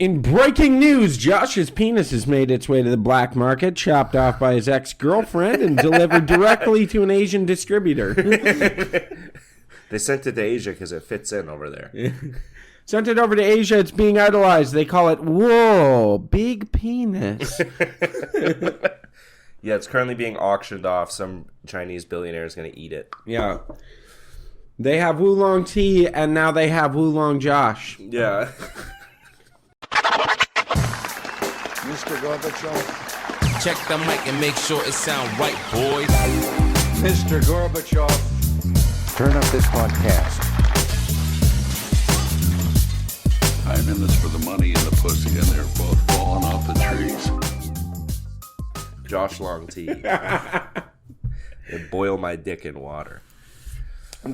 In breaking news, Josh's penis has made its way to the black market, chopped off by his ex-girlfriend, and delivered directly to an Asian distributor. They sent it to Asia because it fits in over there. Sent it over to Asia. It's being idolized. They call it, whoa, big penis. Yeah, it's currently being auctioned off. Some Chinese billionaire is going to eat it. Yeah. They have Wulong Tea, and now they have Wulong Josh. Yeah. Mr. Gorbachev. Check the mic and make sure it sound right, boys. Mr. Gorbachev. Turn up this podcast. I'm in this for the money and the pussy, and they're both falling off the trees. Josh Long tea. They boil my dick in water.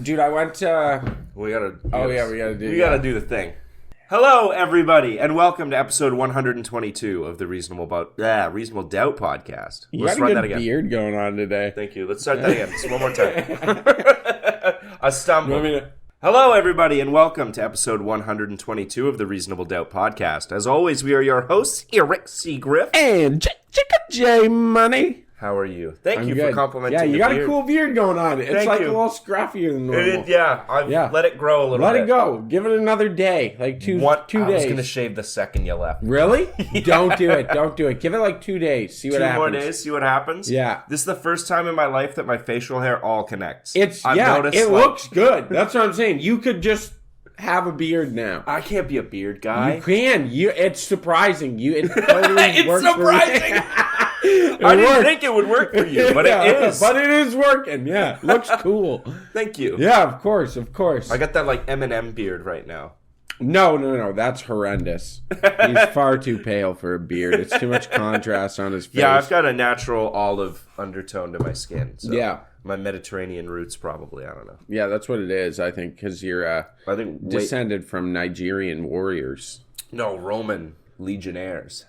Dude, I went to... We gotta do the thing. Hello, everybody, and welcome to episode 122 of the Reasonable Doubt podcast. You Let's got run a that good again. beard going on today. Thank you. Let's start that again. Just one more time. I stumbled. Hello, everybody, and welcome to episode 122 of the Reasonable Doubt podcast. As always, we are your hosts, Eric Seagriff. And J Money. How are you? Thank you good. for complimenting Yeah, you the got beard. a cool beard going on. It's Thank like you. a little scruffier than normal. I've let it grow a little bit. Let it go. Give it another day. Like two days. I was going to shave the second you left. Really? Don't do it. Don't do it. Give it like 2 days. See what 2 happens. more days, see what happens? Yeah. This is the first time in my life that my facial hair all connects. It looks good. That's what I'm saying. You could just have a beard now. I can't be a beard guy. You can. It's surprising. It totally It's works surprising. For I didn't think it would work for you, but it is. But it is working. Yeah. Looks cool. Thank you. Yeah, of course. Of course. I got that like Eminem beard right now. No. That's horrendous. He's far too pale for a beard. It's too much contrast on his face. Yeah, I've got a natural olive undertone to my skin. So Yeah. My Mediterranean roots probably. I don't know. Yeah, that's what it is, I think, because you're I think descended from Nigerian warriors. No, Roman legionnaires.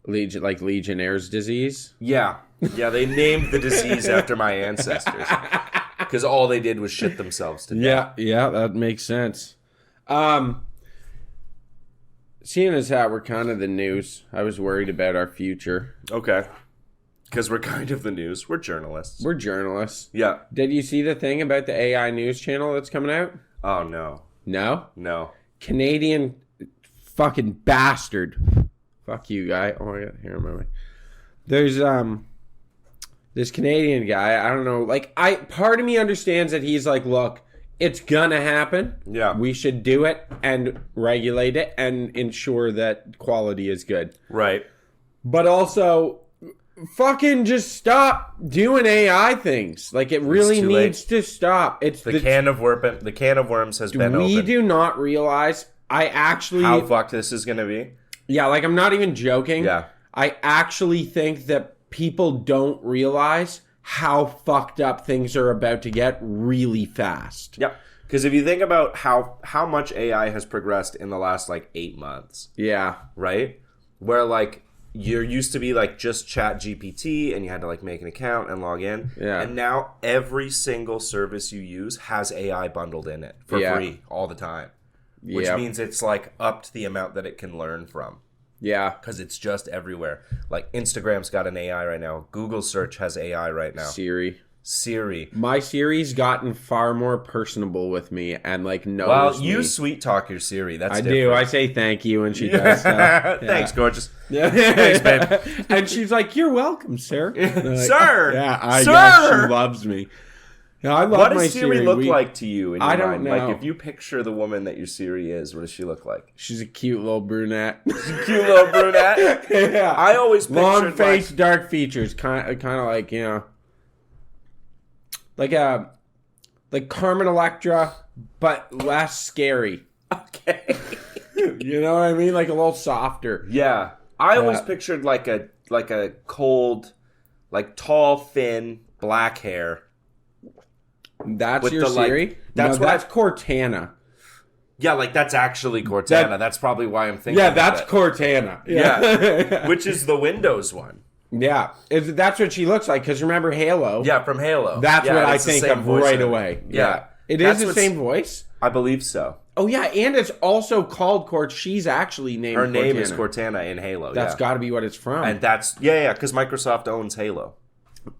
Legionnaire's disease? Yeah. Yeah, they named the disease after my ancestors. Because all they did was shit themselves to death. Yeah, that makes sense. Seeing as how we're kind of the news, I was worried about our future. Okay. Because we're kind of the news. We're journalists. We're journalists. Yeah. Did you see the thing about the AI news channel that's coming out? Oh, no. No? No. Canadian fucking bastard. Fuck you, guy. Oh my god, here am I. There's this Canadian guy, I don't know, part of me understands that he's like, look, it's gonna happen. Yeah. We should do it and regulate it and ensure that quality is good. Right. But also, fucking just stop doing AI things. Like, it really needs to stop. It's the can of worms has been opened. We do not realize how fucked this is going to be. Yeah, like, I'm not even joking. Yeah. I actually think that people don't realize how fucked up things are about to get really fast. Yep. Because if you think about how much AI has progressed in the last, 8 months. Yeah. Right? Where, you're used to be just chat GPT and you had to make an account and log in. Yeah. And now every single service you use has AI bundled in it for free all the time. Which means it's up to the amount that it can learn from. Yeah. Because it's just everywhere. Instagram's got an AI right now. Google search has AI right now. Siri. My Siri's gotten far more personable with me and knows Well, you me. sweet talk your Siri. That's I different. do. I say thank you when she does stuff. Yeah. Thanks, gorgeous. Yeah. Thanks, babe. And she's like, "You're welcome, sir." Sir! Yeah, I Sir! guess she loves me. Yeah, I love What my does Siri look like to you in your I don't mind? know. If you picture the woman that your Siri is, what does she look like? She's a cute little brunette. Cute little brunette? Yeah. I always pictured long face, dark features, kind of like like Carmen Electra, but less scary. Okay. You know what I mean? Like a little softer. Yeah. I always pictured like a cold, tall, thin, black hair. That's With your the, Siri? that's no, what that's Cortana. Yeah, that's actually Cortana. That's probably why I'm thinking. Yeah, that's of it. Cortana. Yeah. Which is the Windows one. Yeah, that's what she looks like. Because remember Halo? Yeah, from Halo. That's yeah, what I it's the think same of voice right and away. everything. Yeah. It That's is the what's- same voice? I believe so. Oh yeah, and it's also called She's actually named. Her name is Cortana in Halo. That's got to be what it's from. And that's because Microsoft owns Halo.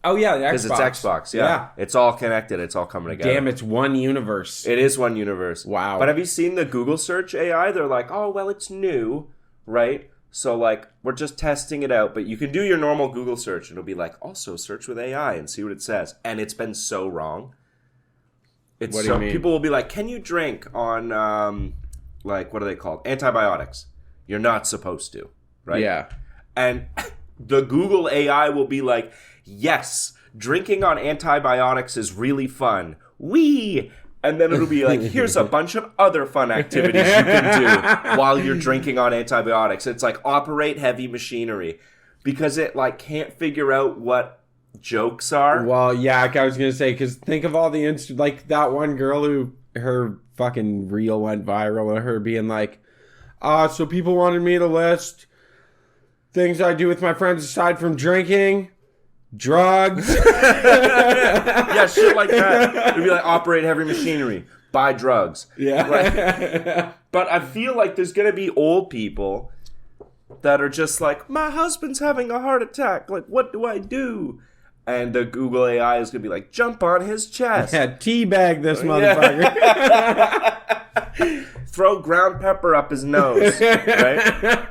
Oh yeah, because it's Xbox. Yeah, it's all connected. It's all coming together. Damn, it's one universe. It is one universe. Wow. But have you seen the Google search AI? They're like, oh well, it's new, right? So like we're just testing it out. But you can do your normal Google search, and it'll be like, also search with AI and see what it says. And it's been so wrong. It's what do you mean? People will be like, can you drink on like what are they called? Antibiotics. You're not supposed to, right? Yeah. And the Google AI will be like, yes, drinking on antibiotics is really fun. Wee! And then it'll be like, here's a bunch of other fun activities you can do while you're drinking on antibiotics. It's like operate heavy machinery because it like can't figure out what jokes are. Well, yeah, I was gonna say, because think of all the like that one girl who her fucking reel went viral, and her being like, so people wanted me to list things I do with my friends aside from drinking, drugs. Yeah, shit like that. It'd be like operate heavy machinery, buy drugs. Yeah. Like, but I feel like there's gonna be old people that are just like, my husband's having a heart attack. Like, what do I do? And the Google AI is going to be like, jump on his chest. Yeah, teabag this motherfucker. Throw ground pepper up his nose. Right?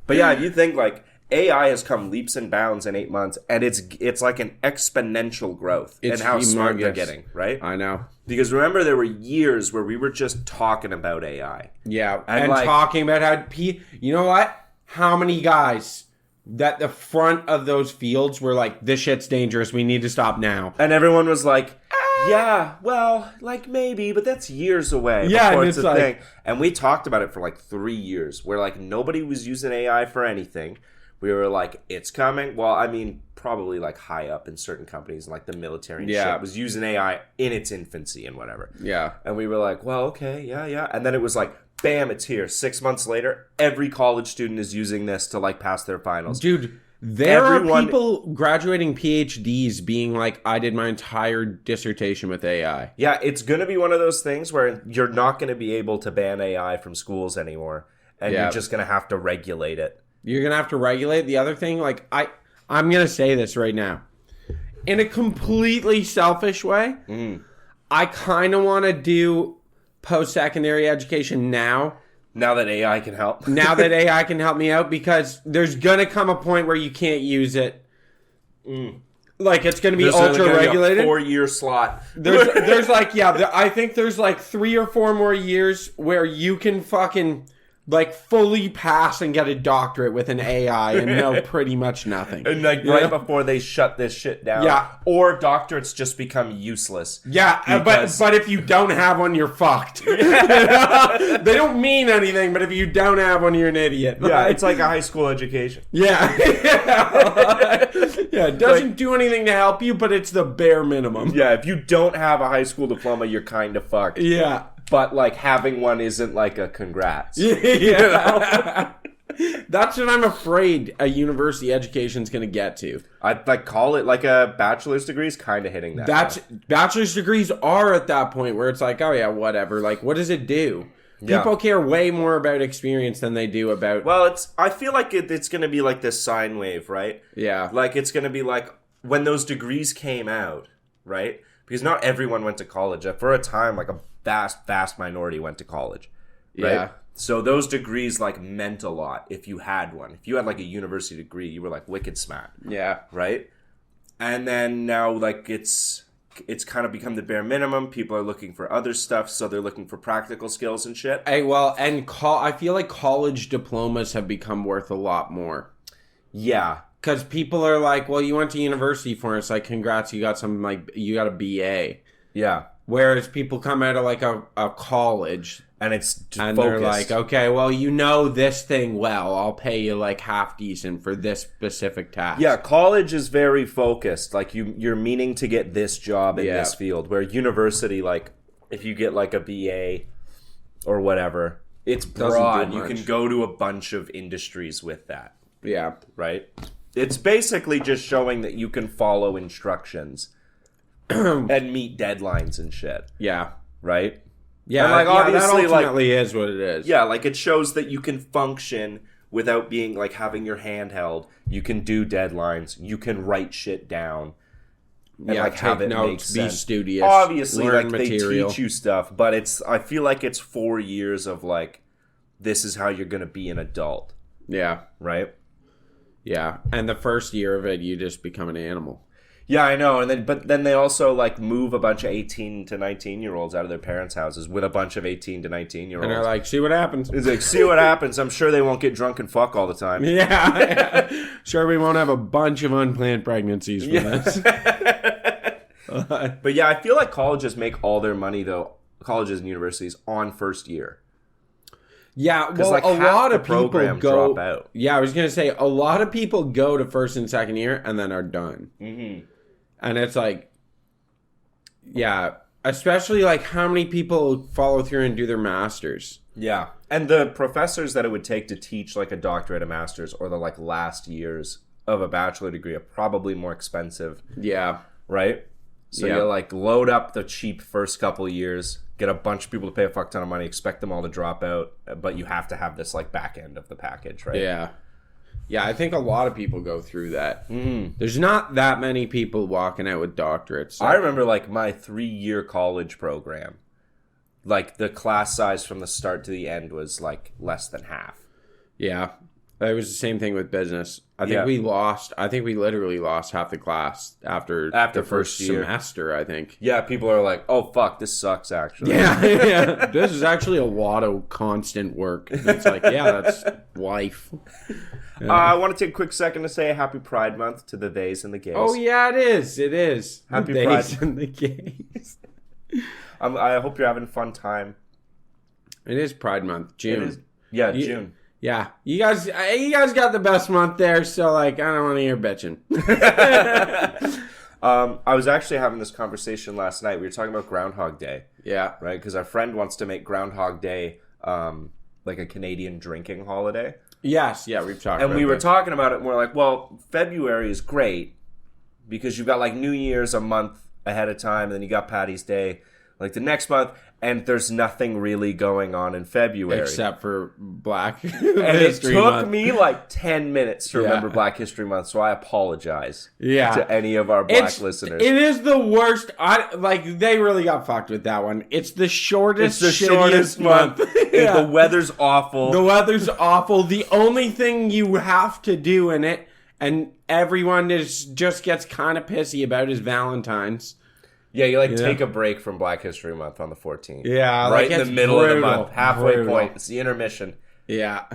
But yeah, you think like AI has come leaps and bounds in 8 months, and it's like an exponential growth in how smart they're getting, right? I know. Because remember, there were years where we were just talking about AI. Yeah, And and like- talking about how you know what? How many guys that the front of those fields were like, this shit's dangerous, we need to stop now. And everyone was like, yeah, well, like maybe, but that's years away Yeah, before and it's a it's like- thing. And we talked about it for like 3 years, where like nobody was using AI for anything. We were like, it's coming. Well, I mean, probably like high up in certain companies, like the military and Yeah. shit, was using AI in its infancy and whatever. Yeah. And we were like, well, okay, yeah. And then it was like, bam, it's here. 6 months later, every college student is using this to like pass their finals. Dude, there Everyone- are people graduating PhDs being like, I did my entire dissertation with AI. Yeah, it's going to be one of those things where you're not going to be able to ban AI from schools anymore. And Yeah. you're just going to have to regulate it. You're going to have to regulate. The other thing, like, I'm going to say this right now. In a completely selfish way, I kind of want to do post-secondary education now. Now that AI can help. Now that AI can help me out, because there's going to come a point where you can't use it. Like, it's going to be There's ultra gonna be a regulated. 4-year slot. There's like, yeah, I think there's like 3 or 4 more years where you can fucking like fully pass and get a doctorate with an AI and know pretty much nothing. And like You right know? before they shut this shit down. Yeah. Or doctorates just become useless. Yeah, Because- but if you don't have one, you're fucked. They don't mean anything, but if you don't have one, you're an idiot. Yeah, it's like a high school education. Yeah. Yeah, it doesn't do anything to help you, but it's the bare minimum. Yeah, if you don't have a high school diploma, you're kind of fucked. Yeah. But like having one isn't like a congrats. Yeah. That's what I'm afraid a university education's going to get to. I'd like call it like a bachelor's degree is kind of hitting that. That's bachelor's degrees are at that point where it's like, oh yeah, whatever. Like, what does it do? Yeah. People care way more about experience than they do about. Well, I feel like it's going to be like this sine wave, right? Yeah. Like it's going to be like when those degrees came out, right? Because not everyone went to college. For a time, like a vast minority went to college, right? Yeah. So those degrees like meant a lot if you had one. If you had like a university degree, you were like wicked smart, Yeah. right? And then now like it's kind of become the bare minimum. People are looking for other stuff, so they're looking for practical skills and shit. Hey, well, and I feel like college diplomas have become worth a lot more. Yeah. Because people are like, well, you went to university for it. It's like, congrats, you got something like, you got a BA. Yeah. Whereas people come out of like a college And it's just and focused. they're like, okay, well, you know this thing well. I'll pay you like half decent for this specific task. Yeah, college is very focused. Like you're meaning to get this job in Yeah. this field. Where university, like if you get like a BA or whatever, it's Doesn't broad. do You much. can go to a bunch of industries with that, Yeah. right? It's basically just showing that you can follow instructions and meet deadlines and shit, Yeah. right? Yeah, And, like, that obviously, like- ultimately is what it is. Yeah, like it shows that you can function without being like having your hand held. You can do deadlines. You can write shit down. And Yeah, like take have it notes, make be sense. studious, Obviously, learn like material. they teach you stuff, but I feel like it's 4 years of like, this is how you're gonna be an adult, Yeah, right? yeah. And the first year of it, you just become an animal. Yeah, I know. And then they also like move a bunch of 18 to 19-year-olds out of their parents' houses with a bunch of 18 to 19-year-olds. And they're like, see what happens. It's like, see what happens. I'm sure they won't get drunk and fuck all the time. Yeah. Sure, we won't have a bunch of unplanned pregnancies from this. But yeah, I feel like colleges make all their money though. Colleges and universities on first year. Yeah, well, like, a half lot the of people programs go. drop out. Yeah, I was gonna say a lot of people go to first and second year and then are done. Mm-hmm. And it's like, yeah, especially like how many people follow through and do their masters. Yeah, and the professors that it would take to teach like a doctorate, a master's, or the like last years of a bachelor degree are probably more expensive, Yeah, right? So Yeah. you like load up the cheap first couple years, get a bunch of people to pay a fuck ton of money, expect them all to drop out, but you have to have this like back end of the package, right? yeah, yeah. I think a lot of people go through that. There's not that many people walking out with doctorates. I remember like my 3-year college program, like the class size from the start to the end was like less than half. Yeah, it was the same thing with business. I Yeah. think we literally lost half the class after the first first year. semester, I think. Yeah, people are like, "Oh fuck, this sucks." Actually, Yeah, yeah. This is actually a lot of constant work. It's like, yeah, that's life. I want to take a quick second to say Happy Pride Month to the theys and the gays. Oh yeah, it is. It is. Happy the Pride. days and the gays. I hope you're having a fun time. It is Pride Month, June. It is, yeah, You- June. Yeah, you guys got the best month there. So like, I don't want to hear bitching. I was actually having this conversation last night. We were talking about Groundhog Day, Yeah, right? Because our friend wants to make Groundhog Day like a Canadian drinking holiday. yes, yeah. We've talked. And about we were that. talking about it, and we're like, well, February is great because you've got like New Year's a month ahead of time, and then you got Paddy's Day like the next month, and there's nothing really going on in February. except for Black And it History took Month. me like 10 minutes to Yeah. remember Black History Month, so I apologize Yeah. to any of our Black listeners. It is the worst. They really got fucked with that one. It's the shortest, It's the shittiest shortest month. Yeah. The weather's awful. The weather's awful. The only thing you have to do in it, and everyone just gets kind of pissy about, is Valentine's. Yeah, you take a break from Black History Month on the 14th. Yeah, right like, in it's the middle of the brutal, month, halfway brutal. point. It's the intermission. Yeah.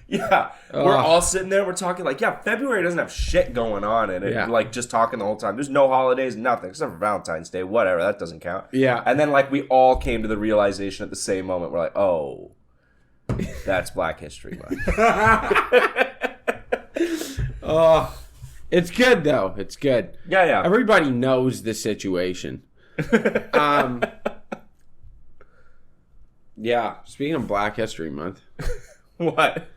Yeah, we're all sitting there. We're talking like, yeah, February doesn't have shit going on in it. Yeah. Like just talking the whole time. There's no holidays, nothing except for Valentine's Day. Whatever, that doesn't count. Yeah. And then like we all came to the realization at the same moment. We're like, oh, that's Black History Month. Oh, it's good though. It's good. Yeah, yeah. Everybody knows the situation. Yeah. Speaking of Black History Month, What?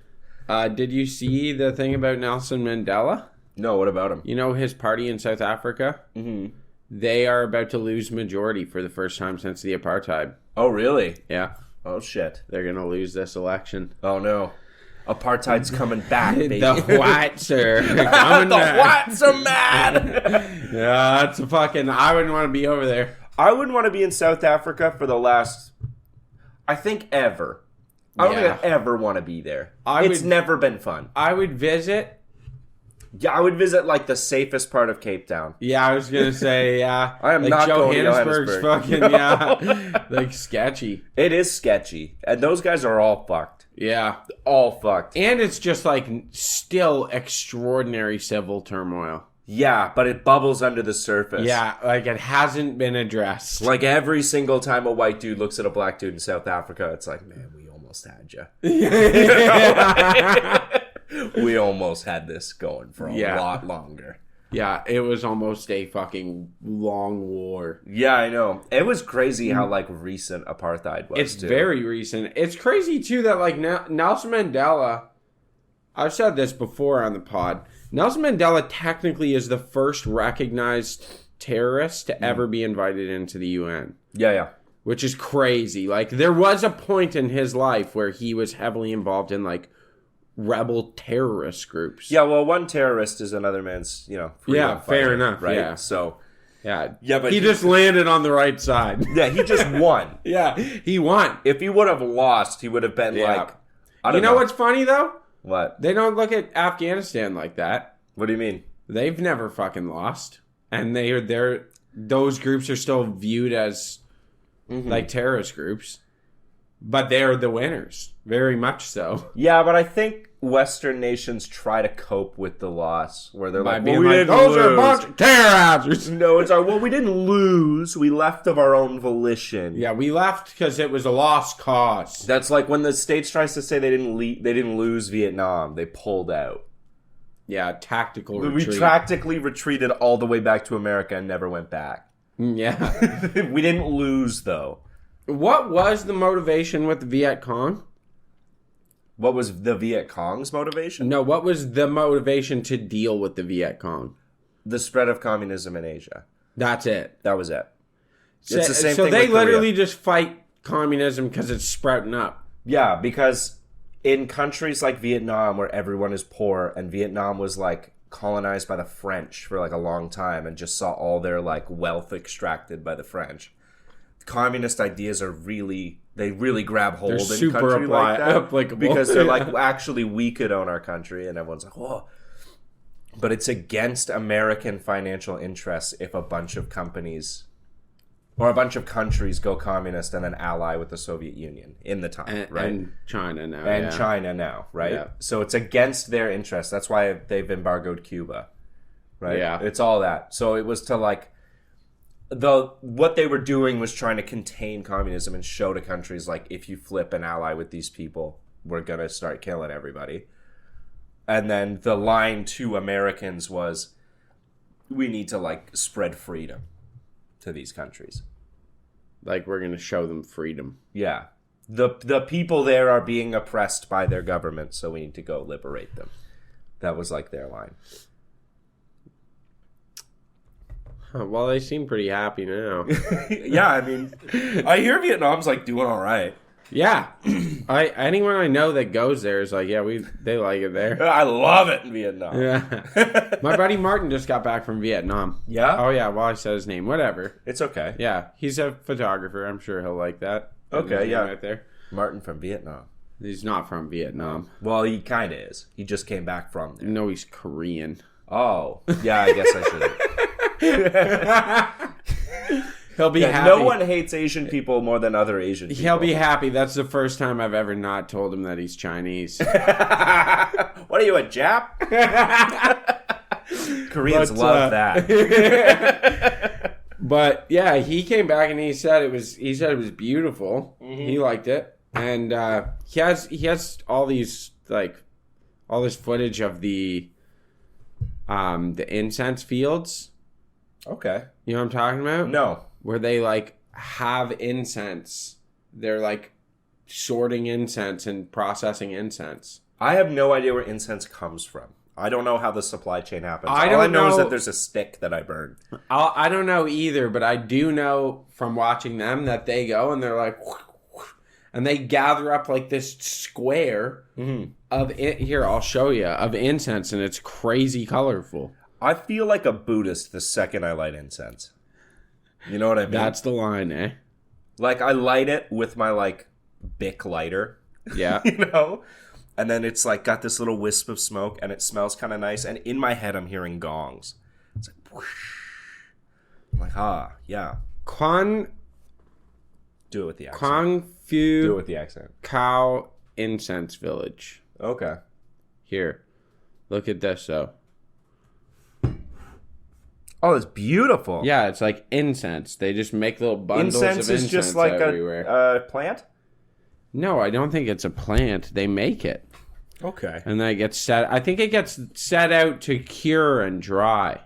did you see the thing about Nelson Mandela? No, what about him? You know his party in South Africa? Mm-hmm. They are about to lose majority for the first time since the apartheid. Oh, really? Yeah. Oh, shit. They're going to lose this election. Oh, no. Apartheid's coming back, baby. The whites are coming The back. whites are mad! Yeah, that's a fucking... I wouldn't want to be over there. I wouldn't want to be in South Africa for the last, I think, ever. I don't Yeah. think I'd ever want to be there. I It's would- never been fun. I would visit... Yeah, I would visit, like, the safest part of Cape Town. Yeah, I was going to say, yeah. I am like not going to Johannesburg's Johannesburg. fucking, yeah. Like, sketchy. It is sketchy. And those guys are all fucked. Yeah. All fucked. And it's just, like, still extraordinary civil turmoil. Yeah, but it bubbles under the surface. Yeah, like, it hasn't been addressed. Like, every single time a white dude looks at a black dude in South Africa, it's like, man, we almost had you. We almost had this going for a Yeah. lot longer. Yeah, it was almost a fucking long war. Yeah, I know. It was crazy how, like, recent apartheid was, It's too. very recent. It's crazy, too, that, like, Nelson Mandela... I've said this before on the pod. Nelson Mandela technically is the first recognized terrorist to ever be invited into the UN. Yeah, yeah. which is crazy. Like, there was a point in his life where he was heavily involved in, like, rebel terrorist groups. Yeah, well, one terrorist is another man's, freedom Yeah, fair fighter, enough, right? yeah. So, Yeah, but he just landed on the right side. yeah, he just won. Yeah, he won. If he would have lost, he would have been Yeah. like, I don't You know what's funny, though? What? They don't look at Afghanistan like that. What do you mean? They've never fucking lost. And those groups are still viewed as like terrorist groups. But they're the winners. Very much so. Yeah, but I think Western nations try to cope with the loss, where they're By like, being well, we like, didn't those lose. are a bunch of terrorizers. No, it's well, we didn't lose. We left of our own volition. Yeah, we left because it was a lost cause. That's like when the States tries to say they didn't lose Vietnam. They pulled out. Yeah, tactical We retreat. practically retreated all the way back to America and never went back. Yeah. We didn't lose, though. What was the motivation with the Viet Cong? What was the Viet Cong's motivation? No, what was the motivation to deal with the Viet Cong? The spread of communism in Asia. That's it. That was it. It's the same so thing they with Korea. literally just fight communism because it's sprouting up. Yeah, because in countries like Vietnam where everyone is poor, and Vietnam was like colonized by the French for like a long time and just saw all their like wealth extracted by the French. Communist ideas are really grab hold in super a country like that applicable. because they're Yeah. like, well, actually we could own our country, and everyone's like, whoa. But it's against American financial interests if a bunch of companies or a bunch of countries go communist and then ally with the Soviet Union in the time, right? And China now. And yeah. China now, right? Yeah. So it's against their interests. That's why they've embargoed Cuba, right? Yeah. It's all that. So it was to like what they were doing was trying to contain communism and show to countries like, if you flip an ally with these people, we're gonna start killing everybody. And then the line to Americans was, we need to like spread freedom to these countries. Like, we're going to show them freedom. Yeah. The people there are being oppressed by their government, so we need to go liberate them. That was like their line. Well, they seem pretty happy now. Yeah, I mean, I hear Vietnam's like doing all right. Yeah. Anyone I know that goes there is like, yeah, they like it there. I love it in Vietnam. Yeah. My buddy Martin just got back from Vietnam. Yeah? Oh, yeah. Well, I said his name. Whatever. It's okay. Yeah. He's a photographer. I'm sure he'll like that. Okay, yeah. Right there. Martin from Vietnam. He's not from Vietnam. Well, he kind of is. He just came back from there. No, he's Korean. Oh. Yeah, I guess I should. He'll be happy. No one hates Asian people more than other Asian people. He'll be happy. That's the first time I've ever not told him that he's Chinese. What are you, a Jap? Koreans love that. But yeah, he came back and he said it was beautiful. Mm-hmm. He liked it, and he has all these all this footage of the incense fields. Okay. You know what I'm talking about? No. Where they have incense. They're sorting incense and processing incense. I have no idea where incense comes from. I don't know how the supply chain happens. I All I don't know is know- that there's a stick that I burn. I don't know either, but I do know from watching them that they go and they're like, and they gather up this square of it. Here, I'll show you, of incense, and it's crazy colorful. I feel like a Buddhist the second I light incense. You know what I mean? That's the line, eh? I light it with my Bic lighter. Yeah. You know? And then it's got this little wisp of smoke and it smells kind of nice. And in my head, I'm hearing gongs. It's whoosh. I'm yeah. Do it with the accent. Kung Do it Fu with the accent. Cow Incense Village. Okay. Here. Look at this, though. Oh, it's beautiful. Yeah, it's like incense. They just make little bundles Incense of is incense just like everywhere. a plant? No, I don't think it's a plant. They make it. Okay. And then it gets set. I think it gets set out to cure and dry.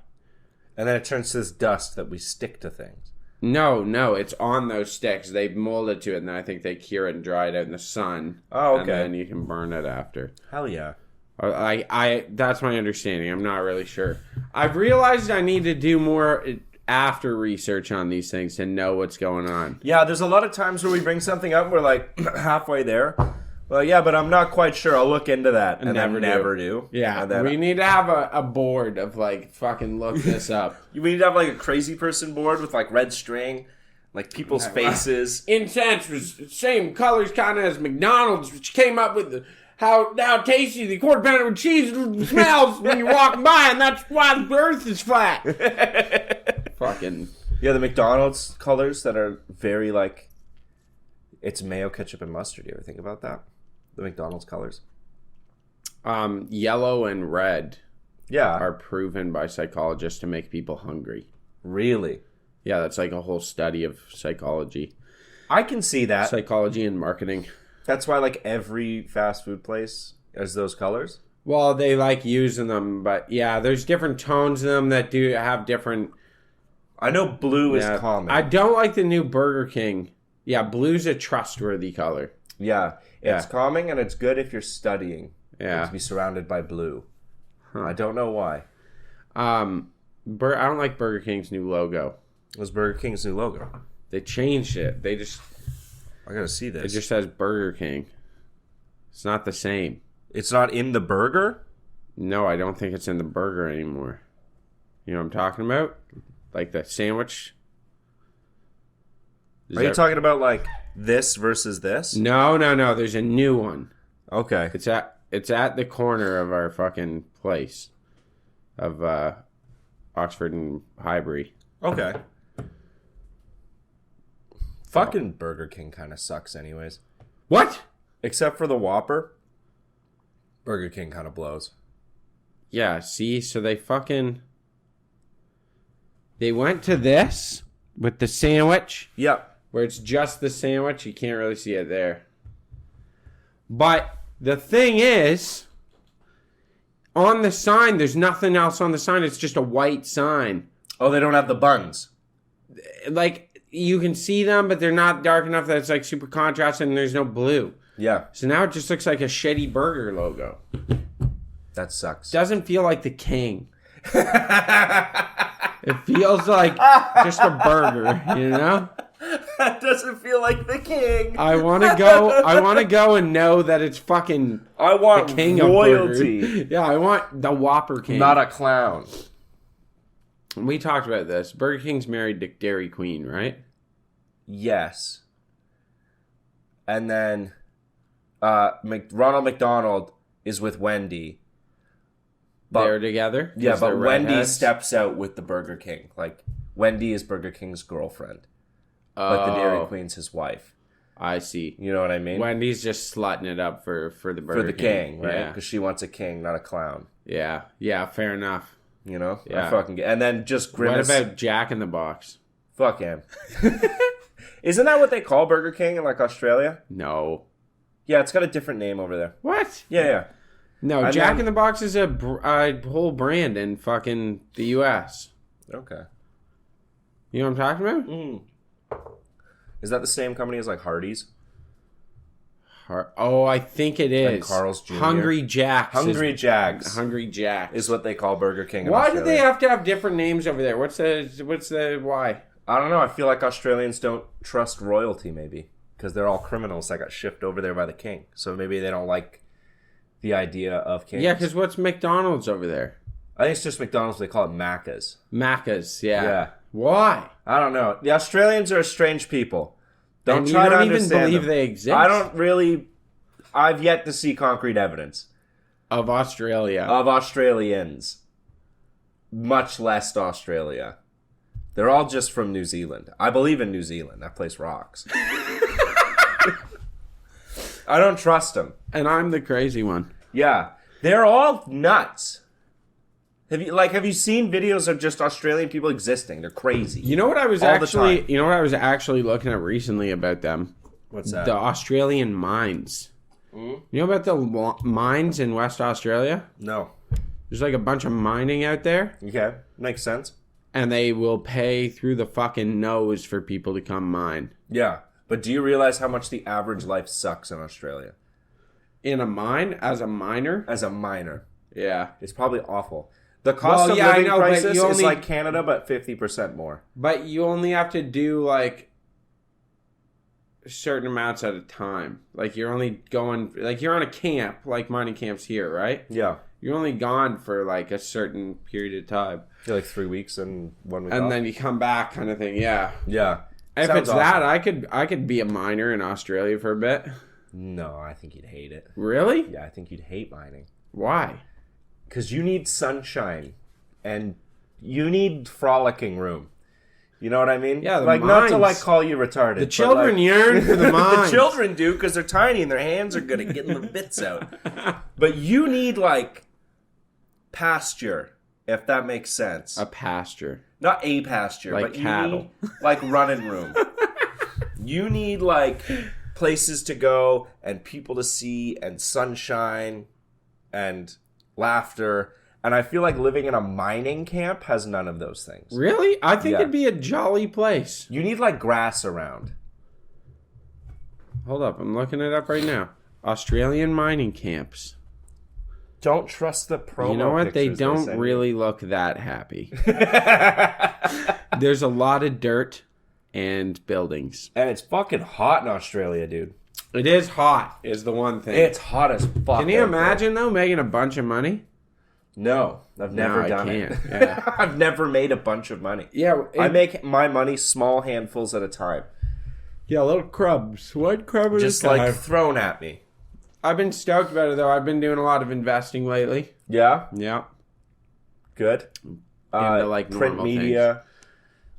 And then it turns to this dust that we stick to things. No, it's on those sticks. They mold it to it, and then I think they cure it and dry it out in the sun. Oh, okay. And then you can burn it after. Hell yeah. I that's my understanding. I'm not really sure. I've realized I need to do more after research on these things to know what's going on. Yeah, there's a lot of times where we bring something up, we're like halfway there. Well, yeah, but I'm not quite sure. I'll look into that. And then never do. Yeah, And then we need to have a board of like fucking look this up. we need to have like a crazy person board with like red string, like people's faces. Incense was the same colors kind of as McDonald's, which came up with how tasty the quarter pounder with cheese smells when you're walking by, and that's why the earth is flat. Fucking. Yeah, the McDonald's colors that are very like, it's mayo, ketchup, and mustard. You ever think about that? The McDonald's colors. Yellow and red Yeah. are proven by psychologists to make people hungry. Really? Yeah, that's like a whole study of psychology. I can see that. Psychology and marketing. That's why like every fast food place has those colors. Well, they like using them, but yeah, there's different tones in them that do have different... I know blue Yeah. is common. I don't like the new Burger King. Yeah, blue's a trustworthy color. Yeah. It's Yeah. calming and it's good if you're studying. Yeah. To be surrounded by blue. I don't know why. I don't like Burger King's new logo. It was Burger King's new logo. They changed it. I gotta see It this. just says Burger King. It's not the same. It's not in the burger? No, I don't think it's in the burger anymore. You know what I'm talking about? Like the sandwich? Are you talking about like this versus this? No. There's a new one. Okay. It's at the corner of our fucking place of Oxford and Highbury. Okay. Fucking Burger King kind of sucks anyways. What? Except for the Whopper. Burger King kind of blows. Yeah, see, so they went to this with the sandwich, Yep. where it's just the sandwich. You can't really see it there. But the thing is, on the sign, there's nothing else on the sign. It's just a white sign. Oh, they don't have the buns. Like, you can see them, but they're not dark enough that it's like super contrasted and there's no blue. Yeah. So now it just looks like a shitty burger logo. That sucks. Doesn't feel like the King. It feels like just a burger, you know? That doesn't feel like the King. I want to go and know that it's fucking I want the King royalty. of burgers. Yeah, I want the Whopper King. Not a clown. We talked about this. Burger King's married to Dairy Queen, right? Yes. And then Ronald McDonald is with Wendy. But, They're together. yeah, 'Cause but they're Wendy redheads? steps out with the Burger King. Like, Wendy is Burger King's girlfriend. But the Dairy Queen's his wife. I see. You know what I mean? Wendy's just slutting it up for the Burger For the king, right? Yeah. Because she wants a king, not a clown. Yeah, fair enough. You know? Yeah. I fucking get. And then just Grimace. What about Jack in the Box? Fuck him. Isn't that what they call Burger King in like Australia? No. Yeah, it's got a different name over there. What? Yeah. No, And Jack then- in the Box is a whole brand in fucking the U.S. Okay. You know what I'm talking about? Is that the same company as like Hardee's? Oh, I think it is. And Carl's Jr.? Hungry Jack's. Hungry Jags Hungry Jack's. is what they call Burger King in Why Australia. do they have to have different names over there? What's the why? I don't know. I feel like Australians don't trust royalty, maybe. Because they're all criminals that got shipped over there by the king. So maybe they don't like the idea of kings. Yeah, because what's McDonald's over there? I think it's just McDonald's. They call it Macca's. Macca's, yeah. Yeah. Why? I don't know. The Australians are a strange people. Don't And you try to don't even understand believe them. they exist? I don't really. I've yet to see concrete evidence Of Australia. of Australians, much less Australia. They're all just from New Zealand. I believe in New Zealand. That place rocks. I don't trust them. And I'm the crazy one. Yeah, they're all nuts. Have you seen videos of just Australian people existing? They're crazy. You know what I was All the actually time. you know what I was actually looking at recently about them? What's that? The Australian mines. You know about the mines in West Australia? No. There's like a bunch of mining out there, Okay, makes sense. and they will pay through the fucking nose for people to come mine. Yeah, but do you realize how much the average life sucks in Australia? In a mine, as a miner? As a miner, Yeah. it's probably awful. The cost Well, of yeah, I living know, but crisis you is only- like Canada, but 50% more. But you only have to do like certain amounts at a time. Like you're only going, like you're on a camp, like mining camps here, right? Yeah. You're only gone for like a certain period of time, You're like 3 weeks and 1 week and off. then you come back, kind of thing. Yeah. Yeah. If Sounds it's awesome. that, I could be a miner in Australia for a bit. No, I think you'd hate it. Really? Yeah, I think you'd hate mining. Why? Because you need sunshine and you need frolicking room. You know what I mean? Yeah, the like not to mines- like call you retarded. The but, children like, yearn for the mines. the children do because they're tiny and their hands are good at getting the bits out. But you need like pasture, if that makes sense. A pasture. Not a pasture, Like but cattle. you need like running room. You need like places to go and people to see and sunshine and laughter. And I feel like living in a mining camp has none of those things. Really? I think Yeah. it'd be a jolly place. You need like grass around. Hold up, I'm looking it up right now. Australian mining camps. Don't trust the promo. You know what? They pictures don't send you. really look that happy. There's a lot of dirt and buildings. And it's fucking hot in Australia, dude. It is hot, is the one thing. It's hot as fuck. Can you out there. imagine, though, making a bunch of money? No, I've never I done it. can't. Yeah. I've never made a bunch of money. Yeah, I make my money small handfuls at a time. yeah, little crubs. One crub at Just a time. like thrown at me. I've been stoked about it, though. I've been doing a lot of investing lately. Yeah, Yeah. good. Into, like, Print normal media,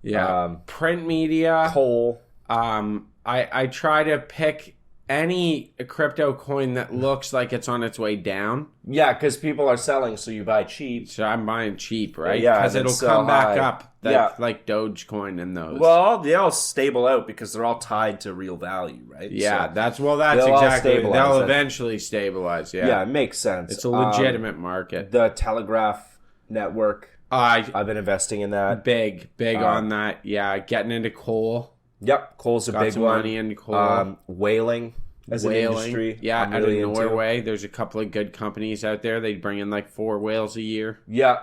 Yeah. Print media. coal. I try to pick any crypto coin that looks like it's on its way down. Yeah, because people are selling, so you buy cheap. So I'm buying cheap, right? Yeah, Because and it'll sell come back high. up. Yeah. Like Dogecoin and those. Well, they all stable out because they're all tied to real value, right? yeah, So, that's they'll all exactly. stabilize They'll it. eventually stabilize. Yeah. yeah, it makes sense. It's a legitimate market. The Telegraph network. I've I've been investing in that. big on that. Yeah, getting into coal. Yep, coal's a Got big some one. money into coal. Whaling as an industry. Yeah, I'm out really of into. Norway. There's a couple of good companies out there. They bring in like 4 whales a year. Yeah,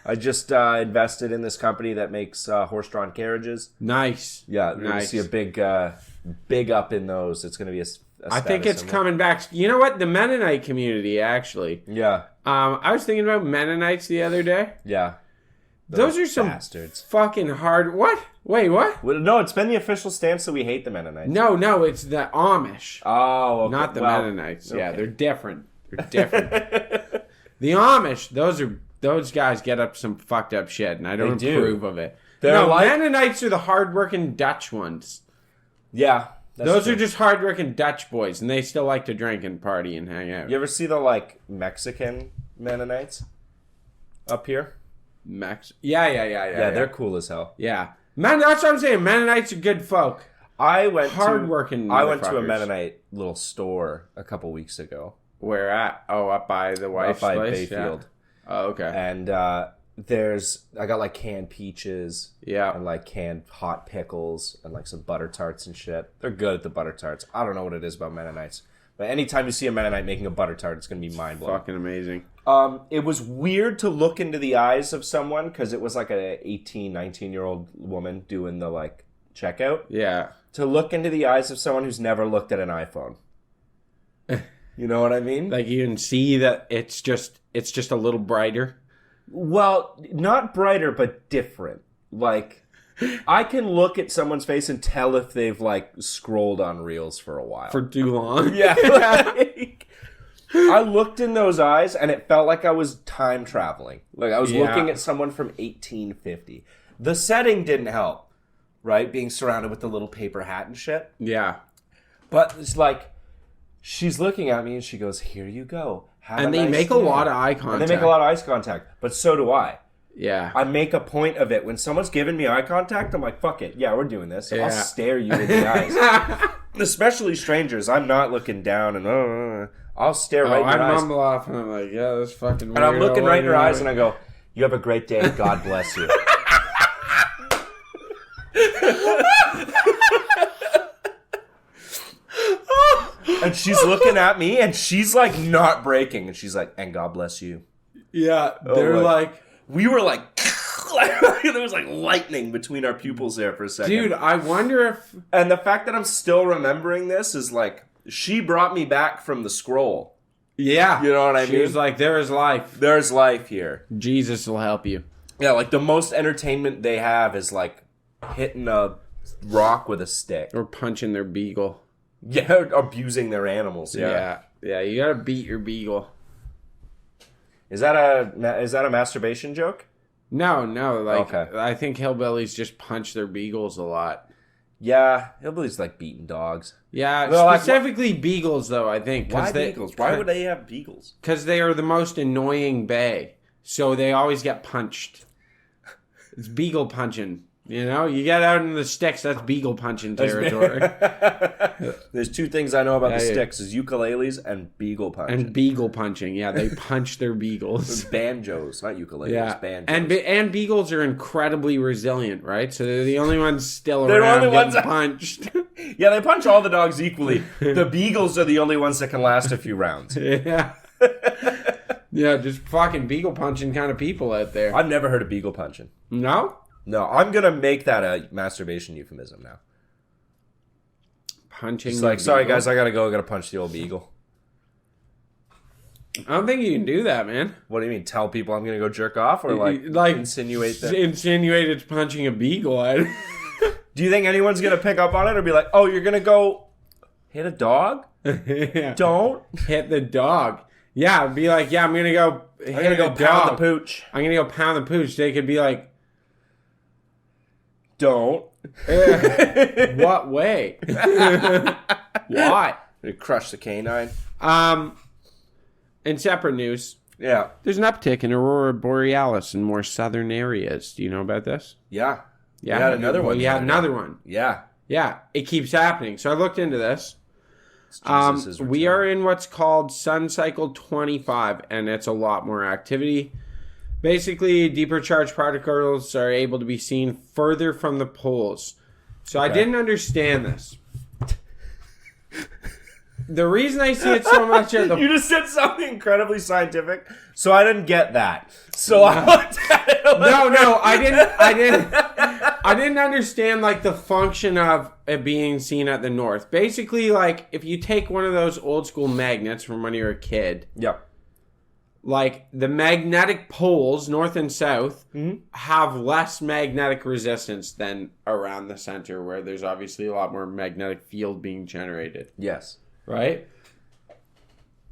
I just invested in this company that makes horse-drawn carriages. Nice. Yeah, we're going to Nice. see a big up in those. It's going to be a I think status it's symbol. coming back. You know what? The Mennonite community, actually. Yeah, I was thinking about Mennonites the other day. yeah. Those are some bastards. fucking hard. What? Wait, what? Well, no, it's been the official stance that we hate the Mennonites. No, it's the Amish, Oh, okay. not the Well, Mennonites. Yeah, okay. they're different. They're different. The Amish, those guys get up some fucked up shit, and I don't They do. approve of it. They're No, like- Mennonites are the hardworking Dutch ones. Yeah, that's Those true. are just hardworking Dutch boys, and they still like to drink and party and hang out. You ever see the like Mexican Mennonites up here? Yeah. Yeah, they're cool as hell. Yeah. Man, that's what I'm saying. Mennonites are good folk. I went Hardworking to a motherfuckers. Mennonite little store a couple weeks ago Where at? Oh, up by the wife's up by place? Bayfield, Yeah. Oh, okay. and I got like canned peaches, Yeah. and like canned hot pickles and like some butter tarts and shit. They're good at the butter tarts. I don't know what it is about Mennonites, but anytime you see a Mennonite making a butter tart, it's gonna be mind blowing. Fucking amazing. It was weird to look into the eyes of someone because it was like a 18, 19-year-old woman doing the like checkout. Yeah. To look into the eyes of someone who's never looked at an iPhone. You know what I mean? Like you can see that it's just a little brighter. Well, not brighter, but different. Like, I can look at someone's face and tell if they've like scrolled on Reels for a while. For too long. Yeah. Like, I looked in those eyes and it felt like I was time traveling. Like I was Yeah. looking at someone from 1850. The setting didn't help, right? Being surrounded with the little paper hat and shit. Yeah. But it's like, she's looking at me and she goes, "Here you go. Have And a they nice make a day." lot of eye And contact. they make a lot of eye contact. But so do I. Yeah. I make a point of it. When someone's giving me eye contact, I'm like, fuck it. Yeah, we're doing this. Yeah. I'll stare you in the eyes. Especially strangers. I'm not looking down and I'll stare right in I your eyes. mumble off and I'm like, yeah, that's fucking weird. And I'm looking right in your eyes and I go, "You have a great day. God bless you." And she's looking at me and she's like not breaking. And she's like, "And God bless you." Yeah, Oh, they're like- like, We were like, there was like lightning between our pupils there for a second. dude, I wonder if... And the fact that I'm still remembering this is like, she brought me back from the scroll. Yeah. You know what I She mean? was like, there is life. There's life here. Jesus will help you. Yeah, like the most entertainment they have is like hitting a rock with a stick. Or punching their beagle. Yeah, abusing their animals. Yeah. Yeah, you gotta beat your beagle. Is that a masturbation joke? No, like, Okay. I think hillbillies just punch their beagles a lot. Yeah, hillbillies like beating dogs. Yeah, Well, like, specifically beagles, though, I think. Why beagles? Why would they have beagles? Because they are the most annoying bay. So they always get punched. It's beagle punching. You know? You get out in the sticks, that's beagle punching territory. There's two things I know about the Yeah. sticks: is ukuleles and beagle punching. And beagle punching. Yeah, they punch their beagles. Banjos, not ukuleles. Yeah. Banjos. And beagles are incredibly resilient, right? So they're the only ones still They're the around only getting ones that- punched. Yeah, they punch all the dogs equally. The beagles are the only ones that can last a few rounds. Yeah. Yeah, just fucking beagle punching kind of people out there. I've never heard of beagle punching. No? No, I'm gonna make that a masturbation euphemism now. Punching. It's the like, sorry beagle? guys, I gotta punch the old beagle. I don't think you can do that, man. What do you mean? Tell people I'm gonna go jerk off, or like insinuate that? Insinuate it's punching a beagle. Do you think anyone's gonna pick up on it or be like, oh, you're gonna go hit a dog? Yeah. Don't. Hit the dog. Yeah, be like, yeah, I'm gonna go I'm gonna go a pound dog. the pooch. I'm gonna go pound the pooch. They could be like, Don't. what way? Why? Crush the canine. In separate news, Yeah. there's an uptick in Aurora Borealis in more southern areas. Do you know about this? Yeah. Yeah, We had another one. We the had other another day. one. Yeah. Yeah, it keeps happening. So I looked into this. It's Jesus' We return. are in what's called Sun Cycle 25, and it's a lot more activity. Basically, deeper charged particles are able to be seen further from the poles. So I didn't understand this. The reason I see it so much are the You just said something incredibly scientific, so I didn't get that. So I looked at it. No, I didn't understand like the function of it being seen at the north. Basically, like if you take one of those old school magnets from when you were a kid, Yep. like the magnetic poles, north and south, have less magnetic resistance than around the center, where there's obviously a lot more magnetic field being generated, Yes. right?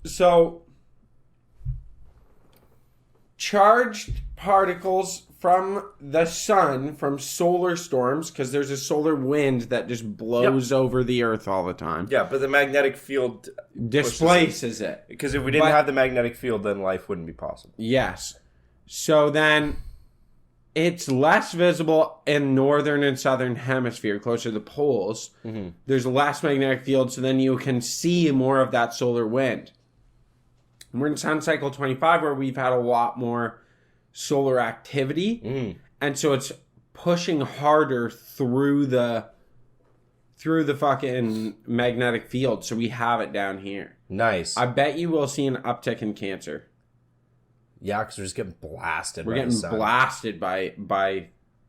So, charged particles from the sun, from solar storms, because there's a solar wind that just blows over the earth all the time, Yeah, but the magnetic field, displaces it. because if we didn't But- have the magnetic field, then life wouldn't be possible. Yes. So then it's less visible in northern and southern hemisphere, closer to the poles. There's less magnetic field, so then you can see more of that solar wind. We're in Sun Cycle 25, where we've had a lot more solar activity, and so it's pushing harder through the fucking magnetic field, so we have it down here. Nice. I bet you will see an uptick in Cancer. Yeah, because we're just getting blasted. We're by the getting sun. blasted by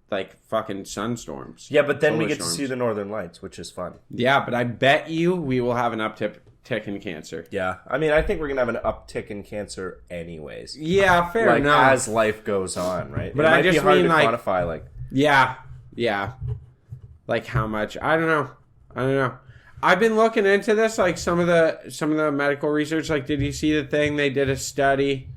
like fucking sunstorms. Yeah, but then we Solar get to storms. see the northern lights, which is fun. Yeah, but I bet you we will have an uptick in Cancer. Yeah, I mean, I think we're gonna have an uptick in cancer, anyways. Yeah, fair Like enough. as life goes on, right? But it I might be just hard mean, to like- quantify. Like, Yeah. Like how much? I don't know. I've been looking into this, like some of the medical research. Like, did you see the thing? They did a study.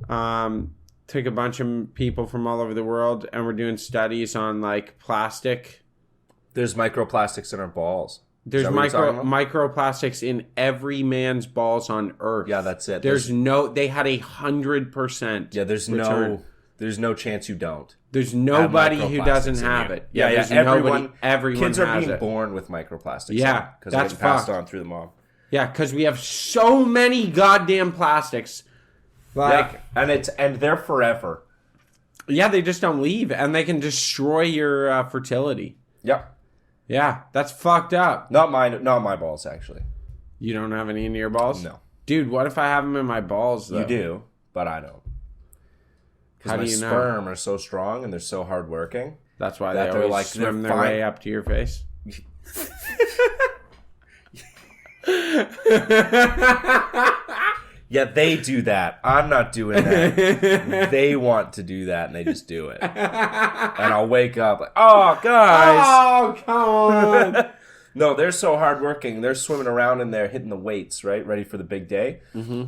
Took a bunch of people from all over the world, and we're doing studies on like plastic. there's microplastics in our balls. There's Is that what you're talking about? microplastics in every man's balls on Earth. Yeah, that's it. They had 100%. Yeah, there's no chance you don't. There's nobody who microplastics doesn't in have you. it. Yeah, there's everyone kids are has being it. born with microplastics. Yeah, because that's they're passed fucked. on through the mom. Yeah, because we have so many goddamn plastics. Like, And they're forever. yeah, they just don't leave, and they can destroy your fertility. Yep. Yeah, that's fucked up. Not my balls actually. You don't have any in your balls? No. Dude, what if I have them in my balls, though? You do, but I don't. How Because my do you know? sperm are so strong and they're so hardworking. That's why That they they're always like- swim they're their fine. way up to your face. Yeah, they do that. I'm not doing that. They want to do that, and they just do it. And I'll wake up like, oh, guys. Oh, come on. No, they're so hardworking. They're swimming around in there hitting the weights, right? Ready for the big day. Mm-hmm.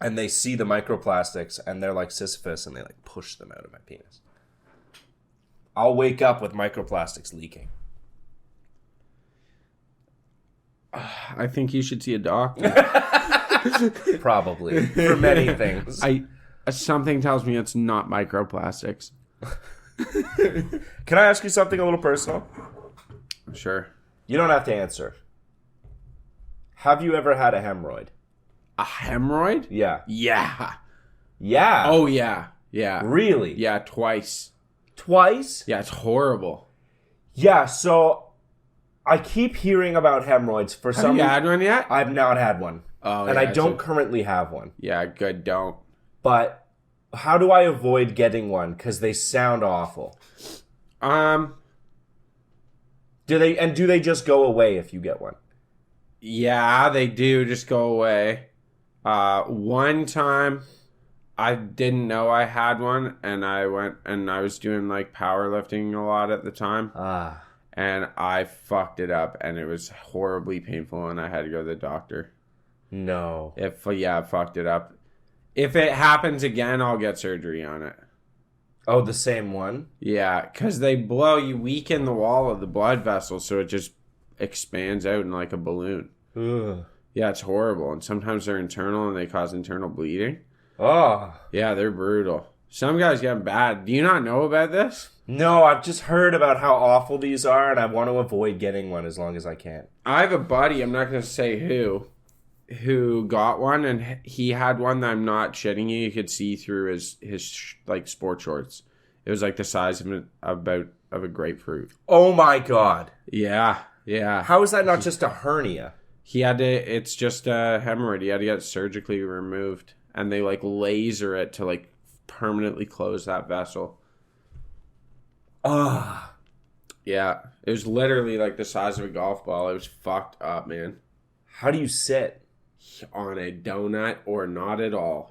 And they see the microplastics, and they're like Sisyphus, and they like push them out of my penis. I'll wake up with microplastics leaking. I think you should see a doctor. Probably. For many things. Something tells me it's not microplastics. Can I ask you something a little personal? Sure. You don't have to answer. Have you ever had a hemorrhoid? A hemorrhoid? Yeah. Yeah. Yeah. Oh, yeah. Yeah. Really? Yeah, twice. Twice? Yeah, it's horrible. Yeah, so I keep hearing about hemorrhoids for Have some you reason. had one yet? I've not had one. Oh, and yeah, I don't it's currently have one. Yeah, good, don't. But how do I avoid getting one? Because they sound awful. Do they just go away if you get one? Yeah, they do just go away. One time I didn't know I had one, and I went and I was doing like powerlifting a lot at the time, and I fucked it up, and it was horribly painful, and I had to go to the doctor. No. I fucked it up. If it happens again, I'll get surgery on it. Oh, the same one? Yeah, because you weaken the wall of the blood vessel, so it just expands out in like a balloon. Ugh. Yeah, it's horrible. And sometimes they're internal and they cause internal bleeding. Oh. Yeah, they're brutal. Some guys get bad. Do you not know about this? No, I've just heard about how awful these are, and I want to avoid getting one as long as I can. I have a buddy, I'm not going to say who got one, and he had one that I'm not shitting you. You could see through his like sport shorts. It was like the size of a grapefruit. Oh my god. Yeah, yeah. How is that not just a hernia? It's just a hemorrhoid. He had to get it surgically removed, and they like laser it to like permanently close that vessel. Ah. Yeah, it was literally like the size of a golf ball. It was fucked up, man. How do you sit? On a donut or not at all.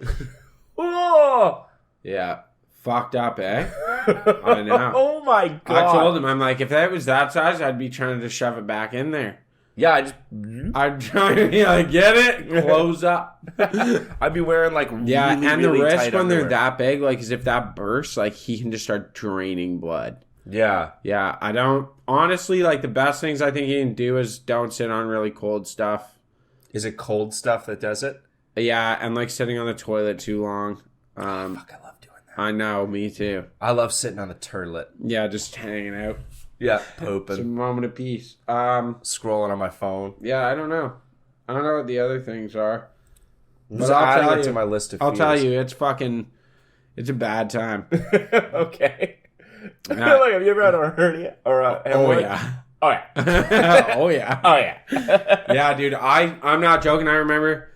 Oh. Yeah, fucked up, eh? I know. Oh my god. I told him, I'm like, if that was that size, I'd be trying to shove it back in there. Yeah, I'm trying to get it, close up. I'd be wearing like really, Yeah, and the really wrist tight when they're underwear. that big, like, as if that bursts, like, he can just start draining blood. Yeah. Yeah, I don't, honestly, like, the best things I think you can do is don't sit on really cold stuff. Is it cold stuff that does it? Yeah, and, like, sitting on the toilet too long. Fuck, I love doing that. I know, me too. I love sitting on the turlet. Yeah, just hanging out. Yeah, It's a pooping. moment of peace. Scrolling on my phone. Yeah, I don't know. I don't know what the other things are. I'm just I'll adding tell it to you- my list of I'll fears. tell you, it's a bad time. Okay. Yeah. Like, have you ever had a hernia or a Oh hemorrhoid? yeah. Oh yeah. Oh yeah. Oh yeah. Yeah, dude. I'm not joking. I remember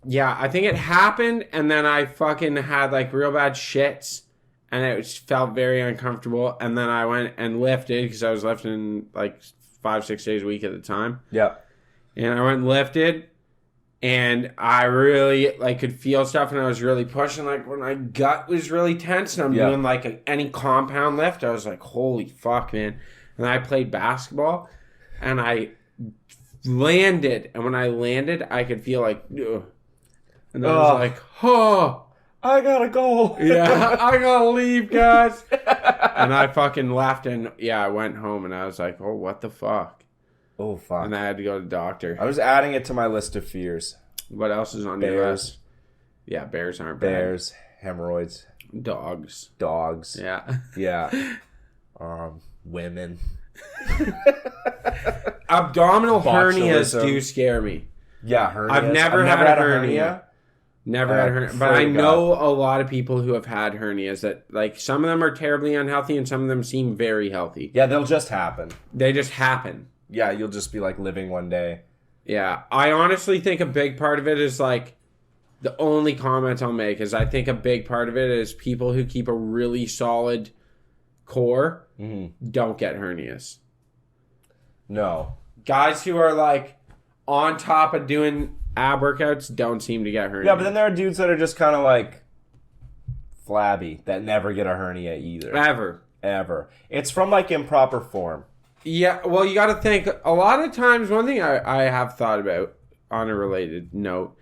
I think it happened, and then I fucking had like real bad shits, and it felt very uncomfortable. And then I went and lifted because I was lifting like 5-6 days a week at the time. Yeah. And I went and lifted, and I really like could feel stuff, and I was really pushing. Like when my gut was really tense, and I'm Yeah. doing like any compound lift, I was like, "Holy fuck, man!" And I played basketball, and I landed, and when I landed, I could feel like, ugh. And I was Ugh. like, "Oh, I gotta go. yeah, I gotta leave, guys." And I fucking left, and yeah, I went home, and I was like, "Oh, what the fuck?" Oh fuck. And I had to go to the doctor. I was adding it to my list of fears. What else is on your Bears. list? Yeah, bears aren't bad. Bears, hemorrhoids, Dogs. dogs. Yeah. Yeah. Women. Abdominal hernias Botulism. do scare me. Yeah, hernias. I've never had a hernia. Never had a hernia. But I Thank know a lot of people who have had hernias that, like, some of them are terribly unhealthy and some of them seem very healthy. Yeah, they'll just happen. They just happen. Yeah, you'll just be like living one day. Yeah, I honestly think a big part of it is like the only comment I'll make is I think a big part of it is people who keep a really solid core don't get hernias. No. Guys who are like on top of doing ab workouts don't seem to get hernias. Yeah, but then there are dudes that are just kind of like flabby that never get a hernia either. Ever. It's from like improper form. Yeah, well, you got to think a lot of times. One thing I have thought about on a related note,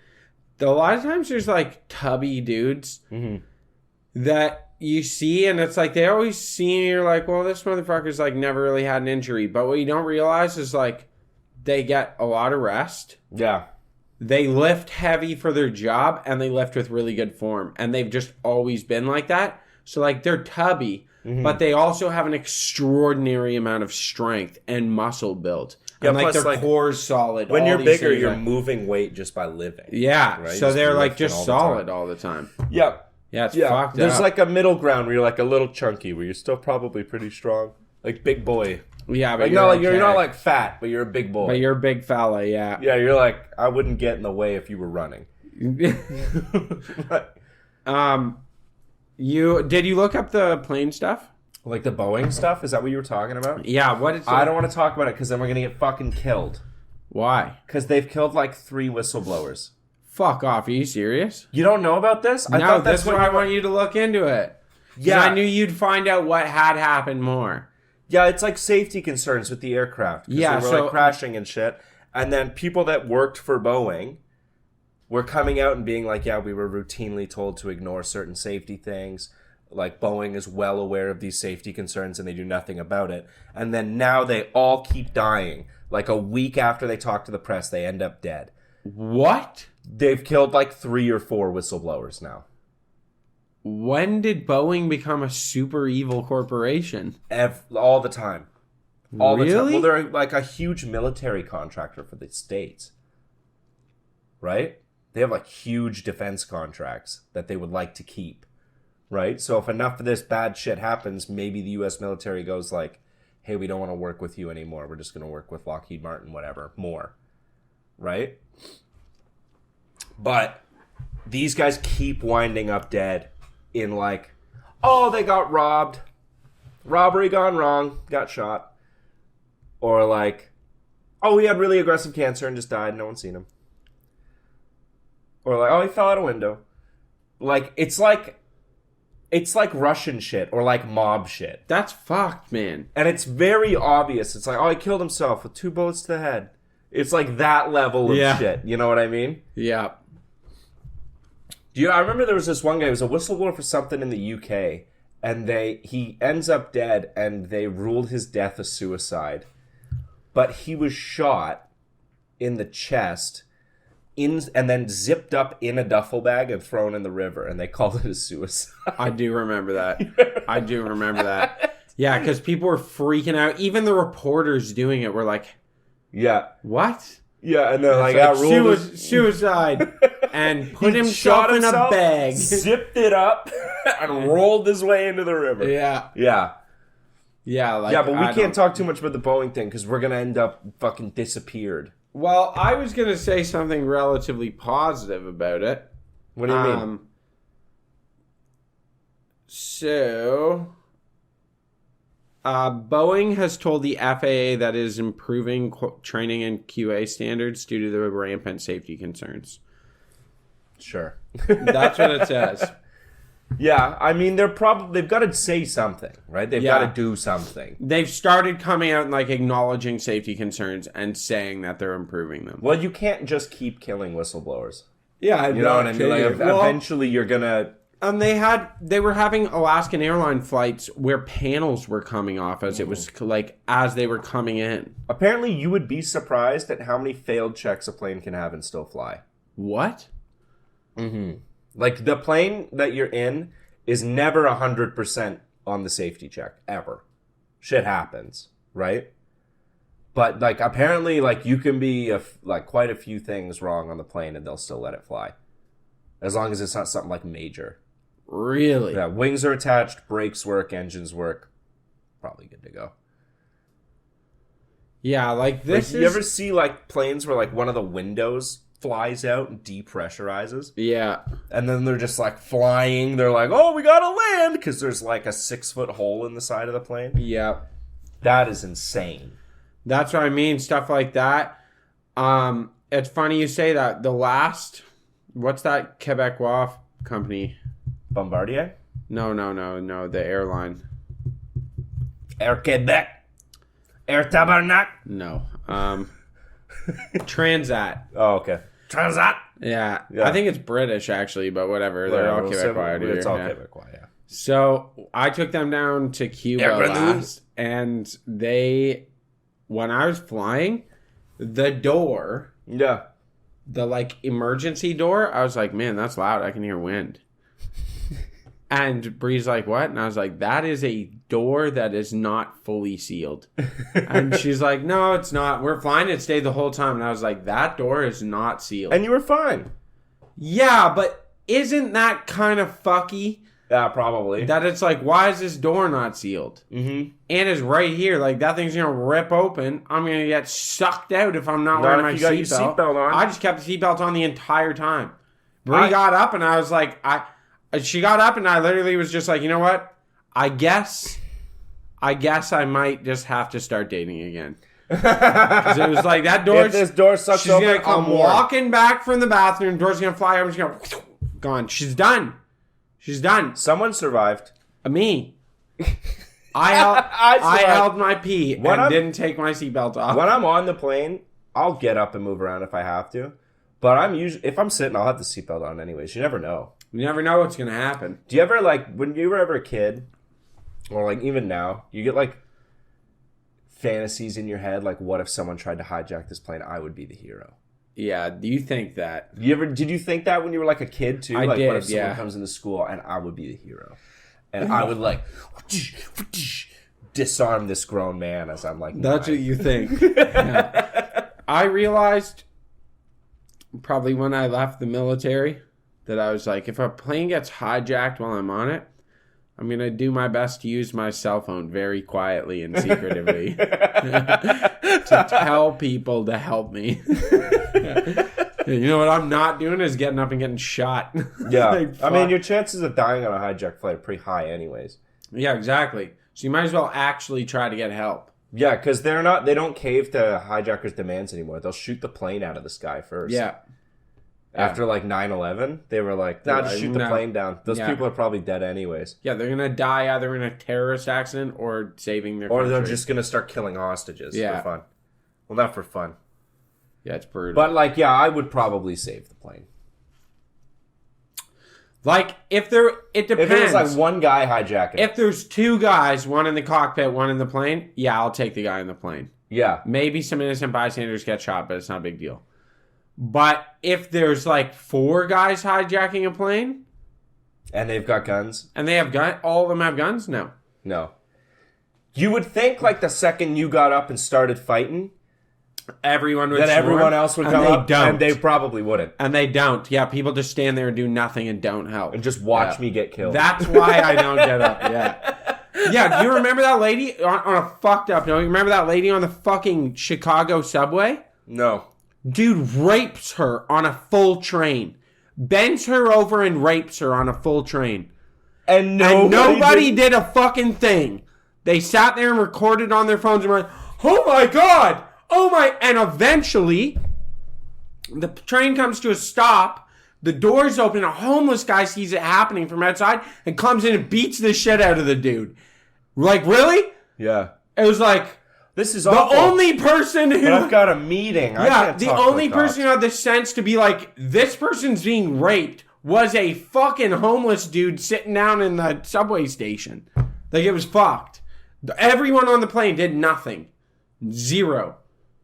a lot of times there's like tubby dudes that you see, and it's like they always see, and you're like, well, this motherfucker's like never really had an injury. But what you don't realize is like they get a lot of rest. Yeah. They lift heavy for their job, and they lift with really good form, and they've just always been like that. So like they're tubby. But they also have an extraordinary amount of strength and muscle build. And Yeah, like plus, their like, core's solid. When all you're these bigger, things you're like- moving weight just by living. Yeah, right? so they're like lifting just all the time. solid all the time. Yeah. Yeah, it's Yeah. fucked There's up. like a middle ground where you're like a little chunky, where you're still probably pretty strong. Like big boy. Yeah, but Like you're not like fat, but you're a big boy. But you're a big fella, yeah. Yeah, you're like, I wouldn't get in the way if you were running. Did you look up the plane stuff? Like the Boeing stuff? Is that what you were talking about? Yeah, what is it? I don't want to talk about it because then we're going to get fucking killed. Why? Because they've killed like 3 whistleblowers. Fuck off. Are you serious? You don't know about this? I No, thought that's what why I you were- want you to look into it. 'Cause Yeah. I knew you'd find out what had happened more. Yeah, it's like safety concerns with the aircraft. 'Cause Yeah, they were so- like crashing and shit. And then people that worked for Boeing were coming out and being like, yeah, we were routinely told to ignore certain safety things. Like Boeing is well aware of these safety concerns and they do nothing about it. And then now they all keep dying. Like a week after they talk to the press, they end up dead. What? They've killed like 3 or 4 whistleblowers now. When did Boeing become a super evil corporation? All the time. All the time. Really? Well, they're like a huge military contractor for the States. Right? They have like huge defense contracts that they would like to keep. Right? So if enough of this bad shit happens, maybe the US military goes like, hey, we don't want to work with you anymore. We're just going to work with Lockheed Martin, whatever, more. Right? But these guys keep winding up dead in like, oh, they got robbed. Robbery gone wrong. Got shot. Or like, oh, he had really aggressive cancer and just died. No one's seen him. Or like, oh, he fell out a window. Like, it's like Russian shit or like mob shit. That's fucked, man. And it's very obvious. It's like, oh, he killed himself with 2 bullets to the head. It's like that level of Yeah. shit. You know what I mean? Yeah. I remember there was this one guy who was a whistleblower for something in the UK, and he ends up dead, and they ruled his death a suicide. But he was shot in the chest, and then zipped up in a duffel bag and thrown in the river, and they called it a suicide. I do remember that. I do remember that. Yeah, because people were freaking out. Even the reporters doing it were like, Yeah. what? Yeah, and they're like, It's I like, ruled his... suicide. And put He himself shot in a bag. zipped it up, and rolled his way into the river. Yeah. Yeah. Yeah, like, Yeah, but we I can't don't- talk too much about the Boeing thing, because we're going to end up fucking disappeared. Well, I was going to say something relatively positive about it. What do you mean? So, Boeing has told the FAA that it is improving training and QA standards due to the rampant safety concerns. Sure. That's what it says. Yeah, I mean, they've got to say something, right? They've Yeah. got to do something. They've started coming out and like acknowledging safety concerns and saying that they're improving them. Well, you can't just keep killing whistleblowers. Yeah, You know what I mean? Like, eventually you're going to... They were having Alaskan airline flights where panels were coming off as it was like as they were coming in. Apparently, you would be surprised at how many failed checks a plane can have and still fly. What? Like, the plane that you're in is never 100% on the safety check, ever. Shit happens, right? But, like, apparently, like, you can be, quite a few things wrong on the plane and they'll still let it fly. As long as it's not something, like, major. Really? Yeah, wings are attached, brakes work, engines work. Probably good to go. Yeah, like this You ever see like planes where like one of the windows flies out and depressurizes? Yeah. And then they're just like flying. They're like, oh, we gotta land because there's like a 6-foot hole in the side of the plane. Yeah. That is insane. That's what I mean. Stuff like that. It's funny you say that. The last, what's that Quebecois company? Bombardier? No. The airline. Air Quebec. Air Tabarnak. No. Transat. Oh, okay. Transat. Yeah. Yeah. I think it's British actually, but whatever. They're all Quebecois. Dude. It's all Yeah. Quebecois, yeah. So I took them down to Cuba Air Grenouille. last, and when I was flying, the door, Yeah. the like emergency door, I was like, man, that's loud. I can hear wind. And Bree's like, what? And I was like, that is a door that is not fully sealed. And she's like, no, it's not. We're flying. It stayed the whole time. And I was like, that door is not sealed. And you were fine. Yeah, but isn't that kind of fucky? Yeah, probably. That it's like, why is this door not sealed? Mm-hmm. And it's right here. Like, that thing's going to rip open. I'm going to get sucked out if I'm not wearing my if you got your seatbelt. seatbelt on. I just kept the seatbelt on the entire time. Bree got up, and I was like, she got up, and I literally was just like, you know what? I guess I might just have to start dating again. Because it was like, that door. If this door sucks she's open, gonna come I'm warm. walking back from the bathroom. Door's going to fly over. She's going to gone. She's done. She's done. Someone survived. Me. I held my pee and didn't take my seatbelt off. When I'm on the plane, I'll get up and move around if I have to. But if I'm sitting, I'll have the seatbelt on anyways. You never know. You never know what's going to happen. Do you ever, like, when you were ever a kid, or, like, even now, you get, like, fantasies in your head, like, what if someone tried to hijack this plane? I would be the hero. Yeah, do you think that? Did you think that when you were, like, a kid, too? I Like, did, what if someone yeah. comes into school and I would be the hero? And I would, like, disarm this grown man as I'm, like, That's 9. what you think. Yeah. I realized, probably when I left the military, that I was like, if a plane gets hijacked while I'm on it, I'm going to do my best to use my cell phone very quietly and secretively to tell people to help me. You know what I'm not doing is getting up and getting shot. Yeah. Like, I mean, fuck. your chances of dying on a hijacked flight are pretty high anyways. Yeah, exactly. So you might as well actually try to get help. Yeah, because they don't cave to hijackers' demands anymore. They'll shoot the plane out of the sky first. Yeah. After like 9/11, they were like, nah, just shoot the plane down. Those people are probably dead anyways. Yeah, they're going to die either in a terrorist accident or saving their Or country. they're just going to start killing hostages for fun. Well, not for fun. Yeah, it's brutal. But like, yeah, I would probably save the plane. Like, it depends. If it was like one guy hijacking. If there's two guys, one in the cockpit, one in the plane, yeah, I'll take the guy in the plane. Yeah. Maybe some innocent bystanders get shot, but it's not a big deal. But if there's like 4 guys hijacking a plane, And they've got guns? and they have all of them have guns, no. No. You would think like the second you got up and started fighting, Everyone would that swarm, everyone else would and come they up, don't. and they probably wouldn't. And they don't. Yeah, people just stand there and do nothing and don't help. And just watch me get killed. That's why I don't get up. Yeah. Yeah, do you remember that lady on a fucked up note? You remember that lady on the fucking Chicago subway? No. Dude rapes her on a full train. Bends her over and rapes her on a full train. And nobody did a fucking thing. They sat there and recorded on their phones and were like, oh my God! Oh my... And eventually, the train comes to a stop. The doors open. A homeless guy sees it happening from outside and comes in and beats the shit out of the dude. Like, really? Yeah. It was like... This is the awful. only person who... But I've got a meeting. I Yeah, can't the talk only with person who dogs. had the sense to be like, this person's being raped was a fucking homeless dude sitting down in the subway station. Like, it was fucked. Everyone on the plane did nothing. Zero.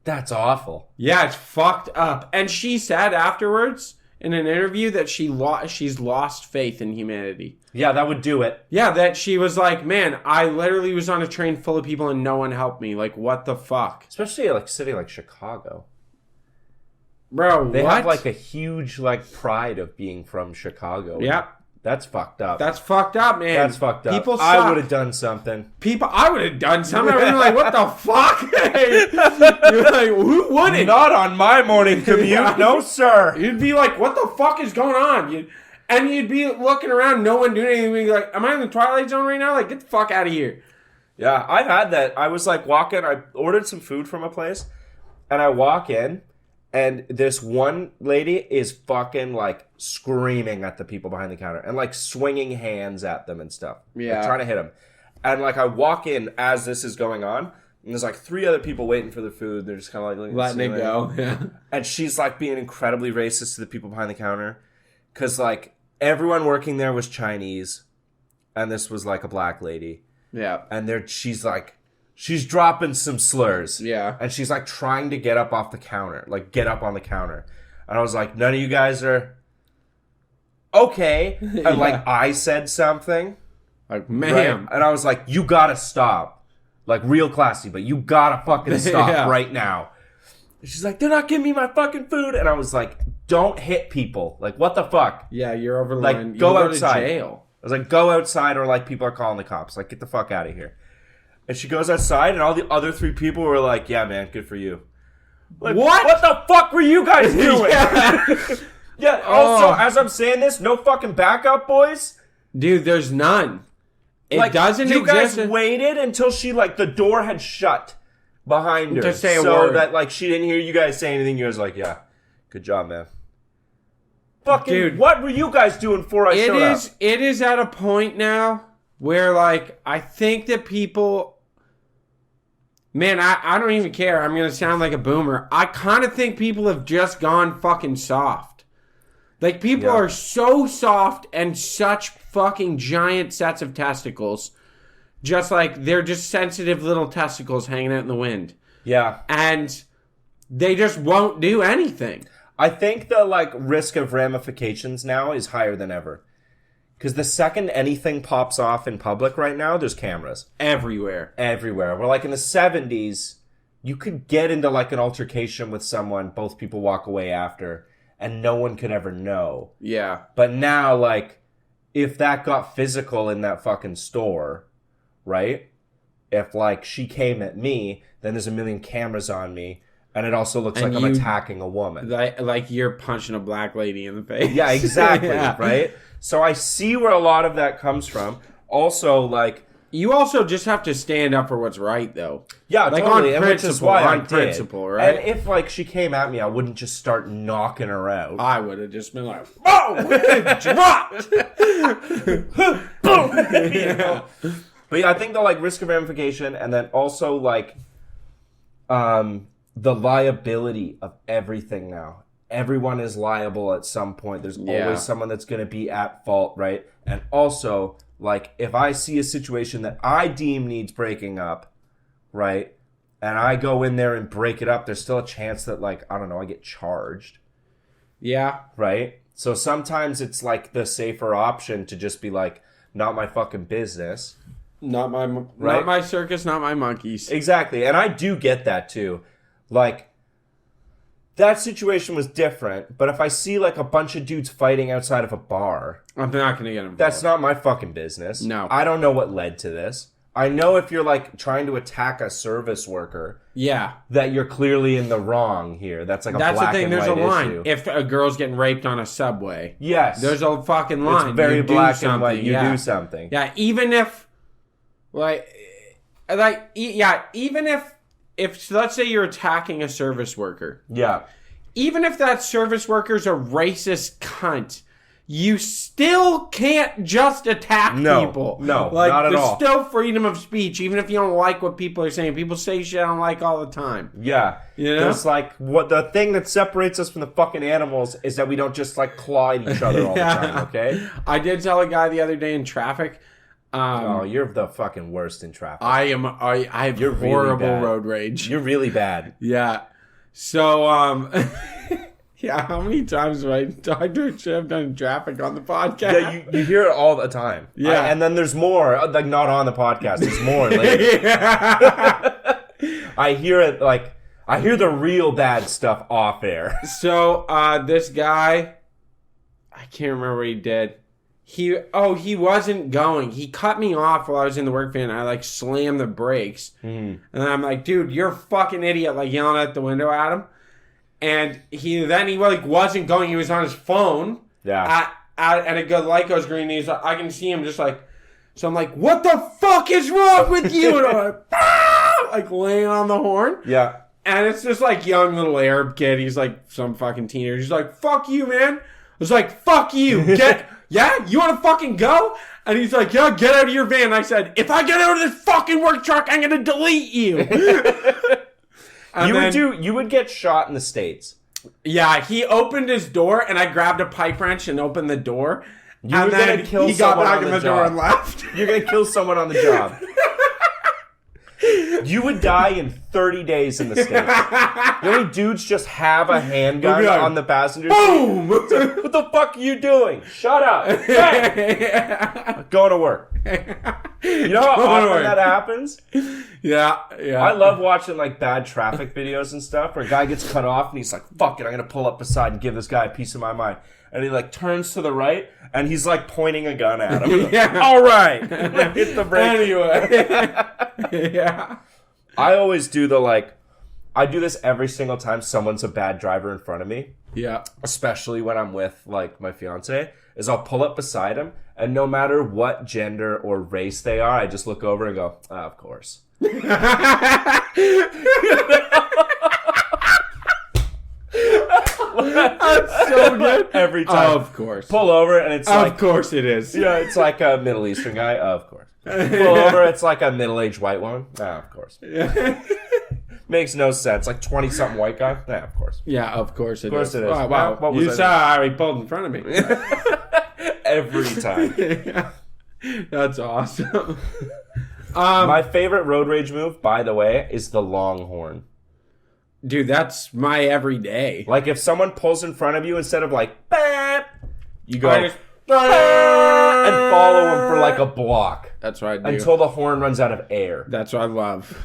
That's awful. Yeah, it's fucked up. And she said afterwards in an interview that she's lost faith in humanity. Yeah, that would do it. Yeah, that she was like, man, I literally was on a train full of people and no one helped me. Like, what the fuck? Especially like a city like Chicago. Bro, They what? have like a huge like pride of being from Chicago. Yeah. That's fucked up. That's fucked up, man. That's fucked up. People suck. I would have done something. I would have done something. I would be like, what the fuck? You're like, who wouldn't? Not on my morning commute. Yeah. No, sir. You'd be like, what the fuck is going on? You'd be looking around, no one doing anything. You'd be like, am I in the Twilight Zone right now? Like, get the fuck out of here. Yeah, I've had that. I was like walking, I ordered some food from a place, and I walk in, and this one lady is fucking like screaming at the people behind the counter and like swinging hands at them and stuff. Yeah. Like, trying to hit them. And like I walk in as this is going on, and there's like 3 other people waiting for the food. They're just kind of like letting it go. Yeah. And she's like being incredibly racist to the people behind the counter. Because like everyone working there was Chinese, and this was like a black lady. Yeah. And she's dropping some slurs. Yeah. And she's like trying to get up off the counter. Like get up on the counter. And I was like, none of you guys are okay. And like I said something. Like, ma'am. Right? And I was like, you gotta stop. Like real classy, but you gotta fucking stop right now. And she's like, they're not giving me my fucking food. And I was like, don't hit people. Like what the fuck? Yeah, you're over the Like line. go You outside. to jail. I was like, go outside or like people are calling the cops. Like get the fuck out of here. And she goes outside and all the other 3 people were like, yeah, man, good for you. Like, what the fuck were you guys doing? Yeah, also, as I'm saying this, no fucking backup, boys. Dude, there's none. It Like, doesn't you exist. guys waited until she, like, the door had shut behind her. To say a so word. that, like, she didn't hear you guys say anything. You guys were like, yeah, good job, man. Fucking, Dude, what were you guys doing before I showed up? It is at a point now where, like, I think that people... Man, I don't even care. I'm going to sound like a boomer. I kind of think people have just gone fucking soft. Like, people are so soft and such fucking giant sets of testicles. Just like, they're just sensitive little testicles hanging out in the wind. Yeah. And they just won't do anything. I think the, like, risk of ramifications now is higher than ever. Because the second anything pops off in public right now, there's cameras. Everywhere. Everywhere. Where, like, in the 70s, you could get into, like, an altercation with someone, both people walk away after, and no one could ever know. Yeah. But now, like, if that got physical in that fucking store, right? If, like, she came at me, then there's a million cameras on me, and it also looks And like I'm you- attacking a woman. Like you're punching a black lady in the face. Yeah, exactly, Yeah. right? So I see where a lot of that comes from. Also, like... You also just have to stand up for what's right, though. Yeah, like totally, on and which is principle. why I On did. principle, right? And if, like, she came at me, I wouldn't just start knocking her out. I would have just been like, "Oh, dropped!" Boom! You know? But yeah, I think the, like, risk of ramification, and then also, like, the liability of everything now. Everyone is liable at some point. There's always someone that's going to be at fault, right? And also, like, if I see a situation that I deem needs breaking up, right, and I go in there and break it up, there's still a chance that, like, I don't know, I get charged, Yeah. right? So sometimes it's, like, the safer option to just be like, not my fucking business. Not Right? my circus, not my monkeys. Exactly. And I do get that too. Like, that situation was different, but if I see like a bunch of dudes fighting outside of a bar, I'm not going to get involved. that's not my fucking business. No. I don't know what led to this. I know if you're like trying to attack a service worker, Yeah. that you're clearly in the wrong here. That's like a That's the black thing. and There's a white line. issue. If a girl's getting raped on a subway, Yes. there's a fucking line. It's very You do black and white. something, You yeah. do something. Yeah, even if, even if let's say you're attacking a service worker, Yeah. even if that service worker's a racist cunt, you still can't just attack No, people. no, like, not at there's all. still freedom of speech, even if you don't like what people are saying. People say shit I don't like all the time. Yeah. You know? There's like, what the thing that separates us from the fucking animals is that we don't just like claw at each other all the time, okay? I did tell a guy the other day in traffic. Oh, you're the fucking worst in traffic. I have You're really horrible bad. road rage. You're really bad. Yeah. So, yeah, how many times have I talked to a chick I've done in traffic on the podcast? Yeah, you hear it all the time. Yeah. And then there's more, like not on the podcast. There's more later. I hear it like, I hear the real bad stuff off air. So, this guy, I can't remember what he did. he wasn't going. He cut me off while I was in the work van. I like slammed the brakes. And I'm like, dude, you're a fucking idiot, like yelling out the window at him. And he like wasn't going. He was on his phone. Yeah. And a good light goes green. And he's like, I can see him just like, so I'm like, what the fuck is wrong with you? And I'm like laying on the horn. Yeah. And it's just like young little Arab kid. He's like some fucking teenager. He's like, fuck you, man. I was like, fuck you. Yeah, you want to fucking go? And he's like, yeah, get out of your van. I said, if I get out of this fucking work truck, I'm going to delete you. You would get shot in the States. Yeah, he opened his door and I grabbed a pipe wrench and opened the door. You were going to kill someone on the door job. and left. You're going to kill someone on the job. You would die in 30 days in the States. You know, dudes just have a handgun on the passenger seat. Boom! What the fuck are you doing? Shut up. Hey. Going to work. You know how often that happens? Yeah. I love watching like bad traffic videos and stuff where a guy gets cut off and he's like, fuck it, I'm going to pull up beside and give this guy a piece of my mind. And he like turns to the right and he's like pointing a gun at him. Yeah. All right. Hit the brake. Anyway. Yeah. I always do I do this every single time someone's a bad driver in front of me. Yeah. Especially when I'm with like my fiance, is I'll pull up beside him and no matter what gender or race they are, I just look over and go, of course. That's so good. Every time. Of course. Pull over and it's Of course it is. Yeah, it's like a Middle Eastern guy. Of course. Pull over, it's like a middle-aged white woman. Of course. Makes no sense. Like 20-something white guy. Of course. Yeah, of course it is. Of course it is. Wow. What was You I saw how he pulled in front of me. Every time. Yeah. That's awesome. My favorite road rage move, by the way, is the Longhorn. Dude, that's my everyday. Like if someone pulls in front of you, instead of like, "Bap," you go, I just- and follow them for like a block. That's what I do. Until the horn runs out of air. That's what I love.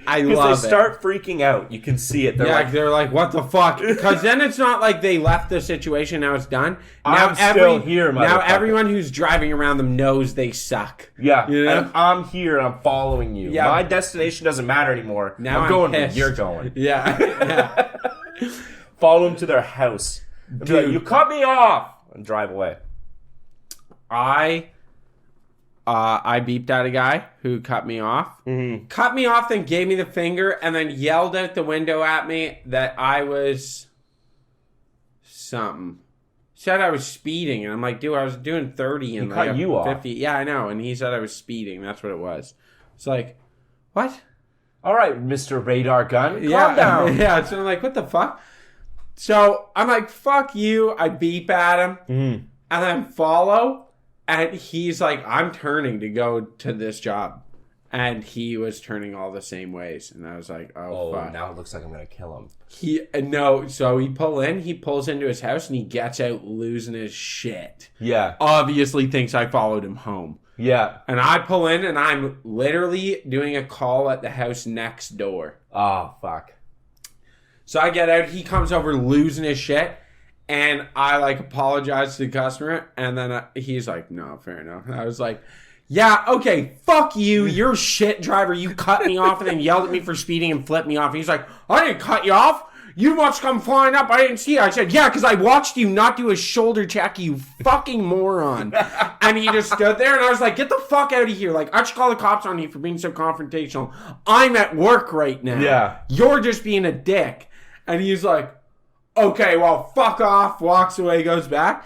I Because love they start freaking out. You can see it. They're like, what the fuck? Because then it's not like they left the situation, now it's done. Now I'm still here, Now motherfucker. everyone who's driving around them knows they suck. Yeah, You know? and I'm here and I'm following you. Yeah. My destination doesn't matter anymore. Now I'm going where pissed. you're going. Yeah. Follow them to their house. And be like, Dude. you cut me off! And drive away. I beeped at a guy who cut me off. Mm-hmm. Cut me off, then gave me the finger, and then yelled out the window at me that I was something. Said I was speeding, and I'm like, dude, I was doing 30 and He like cut you off. 50. Yeah, I know. And he said I was speeding. That's what it was. It's like, what? All right, Mr. Radar Gun, calm Yeah, down. yeah. So I'm like, what the fuck? So I'm like, fuck you. I beep at him, and then follow. And he's like, I'm turning to go to this job. And he was turning all the same ways. And I was like, oh, fuck. Now it looks like I'm going to kill him. So he pulls into his house and he gets out losing his shit. Yeah. Obviously thinks I followed him home. Yeah. And I pull in and I'm literally doing a call at the house next door. Oh, fuck. So I get out, he comes over losing his shit. And I like apologize to the customer, and then he's like, "No, fair enough." And I was like, "Yeah, okay, fuck you. You're a shit driver. You cut me off and then yelled at me for speeding and flipped me off." And he's like, "I didn't cut you off. You must come flying up. I didn't see it." I said, "Yeah, because I watched you not do a shoulder check, you fucking moron." And he just stood there, and I was like, "Get the fuck out of here! Like, I should call the cops on you for being so confrontational. I'm at work right now. Yeah. You're just being a dick." And he's like, "Okay, well, fuck off," walks away, goes back.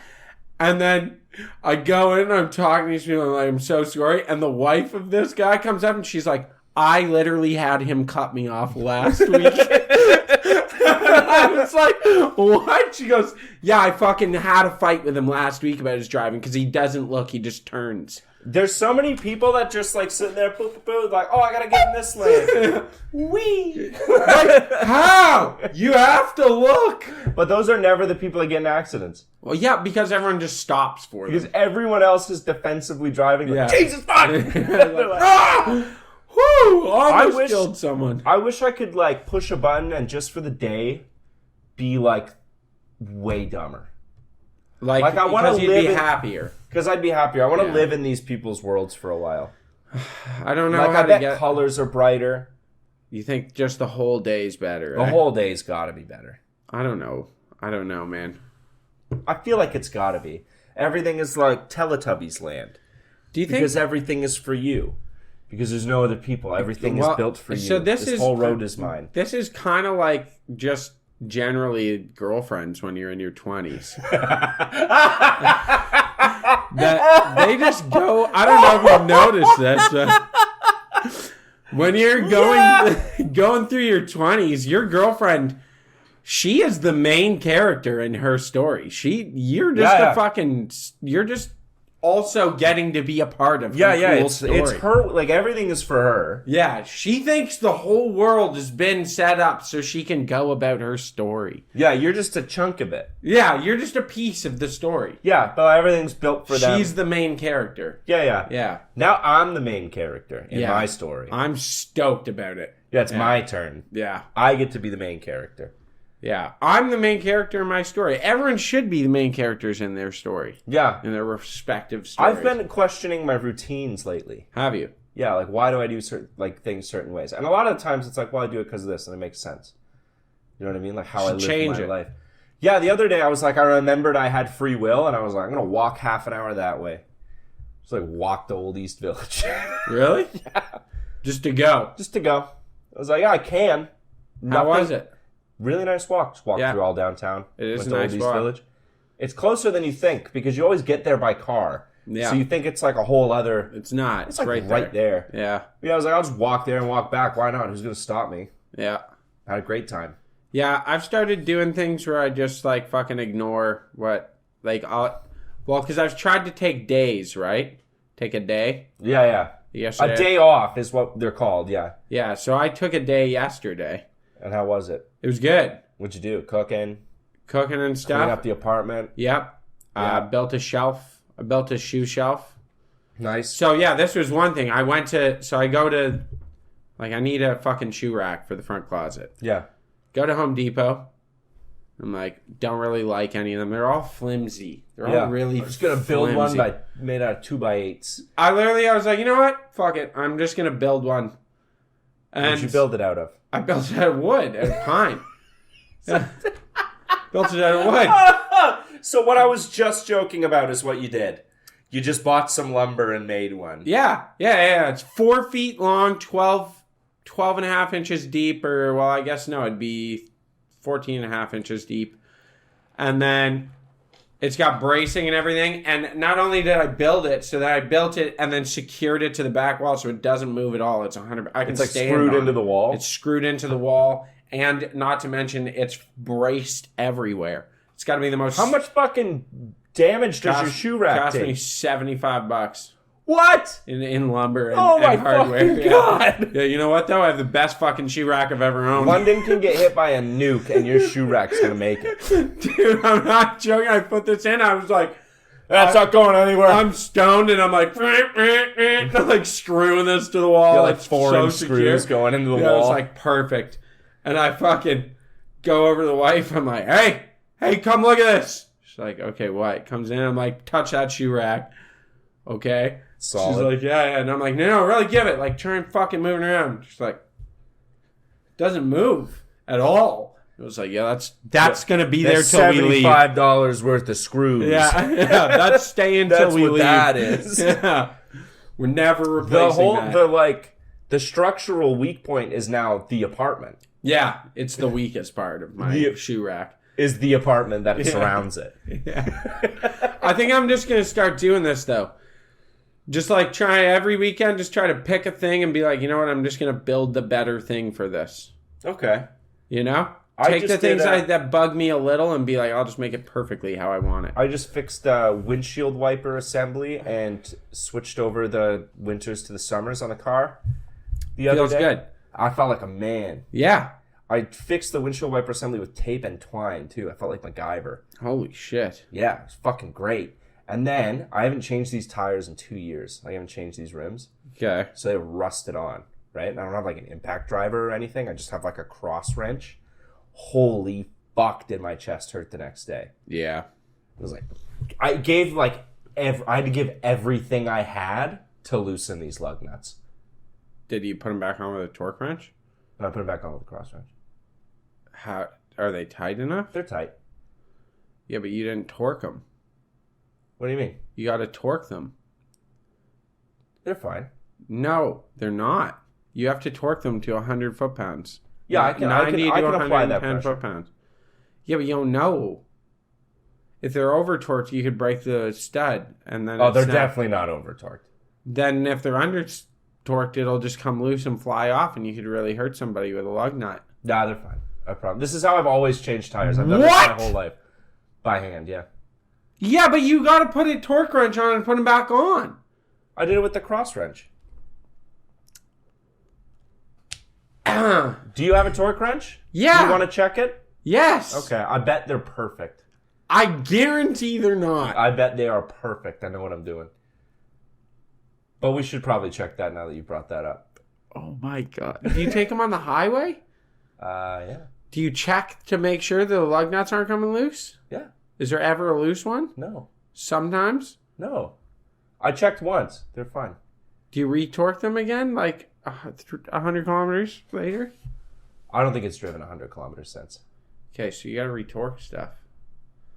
And then I go in, I'm talking to these people, I'm like, I'm so sorry. And the wife of this guy comes up and she's like, "I literally had him cut me off last week." I was like, "What?" She goes, "Yeah, I fucking had a fight with him last week about his driving because he doesn't look, he just turns." There's so many people that just like sitting there, boop, boop, boop, like, oh, I gotta get in this lane. Wee. Like, how? You have to look. But those are never the people that get in accidents. Well, yeah, because everyone just stops for them. Because everyone else is defensively driving. Like, Yeah. Jesus fuck! They're like, Ah! Whoo! Almost wish- killed someone. I wish I could like push a button and just for the day be like way dumber. Like I want to because you'd live be in, happier. Because I'd be happier. I want to Yeah. live in these people's worlds for a while. I don't know Like, how I to bet get. colors are brighter. You think just the whole day's better? The eh? whole day's got to be better. I don't know. I don't know, man. I feel like it's got to be. Everything is like Teletubbies land. Do you think? Because everything is for you. Because there's no other people. Everything is Well, built for you. so this is- whole road is mine. This is kind of like just generally girlfriends when you're in your 20s. That they just go. I don't know if you've noticed this. When you're going through your 20s, your girlfriend, she is the main character in her story. You're just Yeah, yeah. a fucking. You're just also getting to be a part of. Yeah, her yeah. cool It's story. her. Like, everything is for her. Yeah, she thinks the whole world has been set up so she can go about her story. Yeah, you're just a chunk of it. Yeah, you're just a piece of the story. Yeah, but everything's built for them. She's the main character. Yeah, yeah. Yeah. Now I'm the main character in Yeah. my story. I'm stoked about it. Yeah, it's my turn. Yeah. I get to be the main character. Yeah. I'm the main character in my story. Everyone should be the main characters in their story, Yeah. in their respective stories. I've been questioning my routines lately. Have you? Yeah, like, why do I do certain things certain ways? And a lot of times it's like, well, I do it because of this, and it makes sense. You know what I mean? Like how I live change my it. life. Yeah, the other day I was like, I remembered I had free will, and I was like, I'm gonna walk half an hour that way. Just like walk to Old East Village, Really? Yeah. Just to go. just to go. I was like, yeah, I can. How was it? Really nice walk. Just walked Yeah. through all downtown. It is Went a to nice Old East walk. Village. It's closer than you think because you always get there by car. Yeah. So you think it's like a whole other. It's not. It's like right there. there. Yeah. Yeah, I was like, I'll just walk there and walk back. Why not? Who's gonna stop me? Yeah. I had a great time. Yeah, I've started doing things where I just like fucking ignore because I've tried to take days, right? Take a day. Yeah, yeah. Yesterday. A day off is what they're called. Yeah. Yeah, so I took a day yesterday. And how was it? It was good. What'd you do? Cooking, Cooking and clean stuff. up the apartment. Yep. Yeah. Built a shelf. I built a shoe shelf. Nice. So yeah, this was one thing. I go to, like, I need a fucking shoe rack for the front closet. Yeah. Go to Home Depot. I'm like, don't really like any of them. They're all flimsy. They're Yeah. all really I'm just gonna build flimsy. one made out of 2x8s. I was like, you know what? Fuck it. I'm just going to build one. And What'd you build it out of? I built it out of wood, out of pine. Yeah. Built it out of wood. So what I was just joking about is what you did. You just bought some lumber and made one. Yeah. It's 4 feet long, 12 and a half inches deep, or, well, I guess no, it'd be 14 and a half inches deep. And then it's got bracing and everything. And not only did I build it, so that I built it and then secured it to the back wall so it doesn't move at all. It's 100. I can It's like stand screwed on into it. the wall. It's screwed into the wall, and not to mention it's braced everywhere. It's got to be the most. How much fucking damage does your shoe rack cost me take? $75 What? in lumber and, Oh my and hardware. fucking Yeah. God. Yeah, you know what though? I have the best fucking shoe rack I've ever owned. London can get hit by a nuke and your shoe rack's gonna make it. Dude, I'm not joking. I put this in. I was like, That's not going anywhere. I'm stoned and I'm like, I'm like screwing this to the wall. Got like It's 4-inch so screws secure. going into the Yeah, wall. it's like perfect. And I fucking go over to the wife. I'm like, hey, come look at this. She's like, okay, what? Comes in. I'm like, touch that shoe rack. Okay. Solid. She's like, yeah. And I'm like, no, really give it. Like, try and fucking move it around. She's like, doesn't move at all. It was like, yeah, that's going to be there That's till we leave. $75 worth of screws. Yeah, that's stay until That's we what leave. that is. Yeah. We're never replacing that. The structural weak point is now the apartment. Yeah, it's the weakest part of my The- shoe rack. Is the apartment that surrounds it. I think I'm just going to start doing this, though. Just like try every weekend, just try to pick a thing and be like, you know what, I'm just going to build the better thing for this. Okay. You know? I Take the just things did, that bug me a little and be like, I'll just make it perfectly how I want it. I just fixed windshield wiper assembly and switched over the winters to the summers on the car. The other Feels day. good. I felt like a man. Yeah. I fixed the windshield wiper assembly with tape and twine, too. I felt like MacGyver. Holy shit. Yeah, it's fucking great. And then, I haven't changed these tires in 2 years. I haven't changed these rims. Okay. So they rusted on, right? And I don't have like an impact driver or anything. I just have like a cross wrench. Holy fuck, did my chest hurt the next day. Yeah. It was like, I gave like had to give everything I had to loosen these lug nuts. Did you put them back on with a torque wrench? And I put them back on with a cross wrench. How are they tight enough? They're tight. Yeah, but you didn't torque them. What do you mean? You got to torque them. They're fine. No, they're not. You have to torque them to 100 foot-pounds. Yeah, I can apply that pressure. Foot-pounds. Yeah, but you don't know. If they're over-torqued, you could break the stud. And then they're definitely not over-torqued. Then if they're under-torqued, it'll just come loose and fly off, and you could really hurt somebody with a lug nut. Nah, they're fine. I promise. This is how I've always changed tires. I've done this my whole life. By hand, yeah. Yeah, but you got to put a torque wrench on and put them back on. I did it with the cross wrench. Do you have a torque wrench? Yeah. Do you want to check it? Yes. Okay, I bet they're perfect. I guarantee they're not. I bet they are perfect. I know what I'm doing. But we should probably check that now that you brought that up. Oh my God. Do you take them on the highway? Yeah. Do you check to make sure the lug nuts aren't coming loose? Yeah. Is there ever a loose one? No. Sometimes? No. I checked once. They're fine. Do you retorque them again, like 100 kilometers later? I don't think it's driven 100 kilometers since. Okay, so you got to retorque stuff.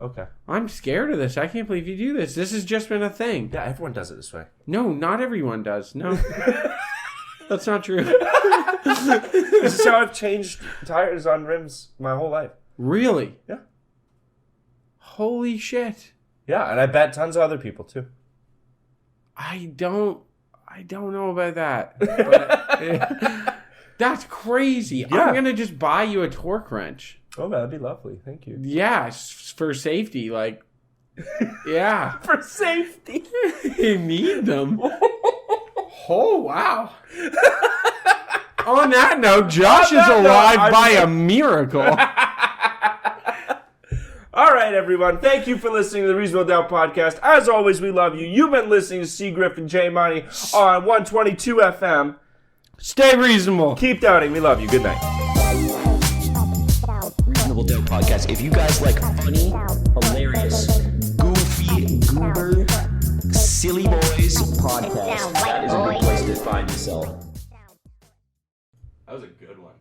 Okay. I'm scared of this. I can't believe you do this. This has just been a thing. Yeah, everyone does it this way. No, not everyone does. No. That's not true. This is how I've changed tires on rims my whole life. Really? Yeah. Holy shit. Yeah, and I bet tons of other people too. I don't know about that. But, that's crazy. Yeah. I'm going to just buy you a torque wrench. Oh, that'd be lovely. Thank you. Yeah, for safety. Like, yeah. For safety. You need them. Oh, wow. On that note, Josh is alive by a miracle. All right, everyone. Thank you for listening to the Reasonable Doubt Podcast. As always, we love you. You've been listening to C. Griffin J. Money on 122 FM. Stay reasonable. Keep doubting. We love you. Good night. Reasonable Doubt Podcast. If you guys like funny, hilarious, goofy, goober, silly boys podcast, that is a good place to find yourself. That was a good one.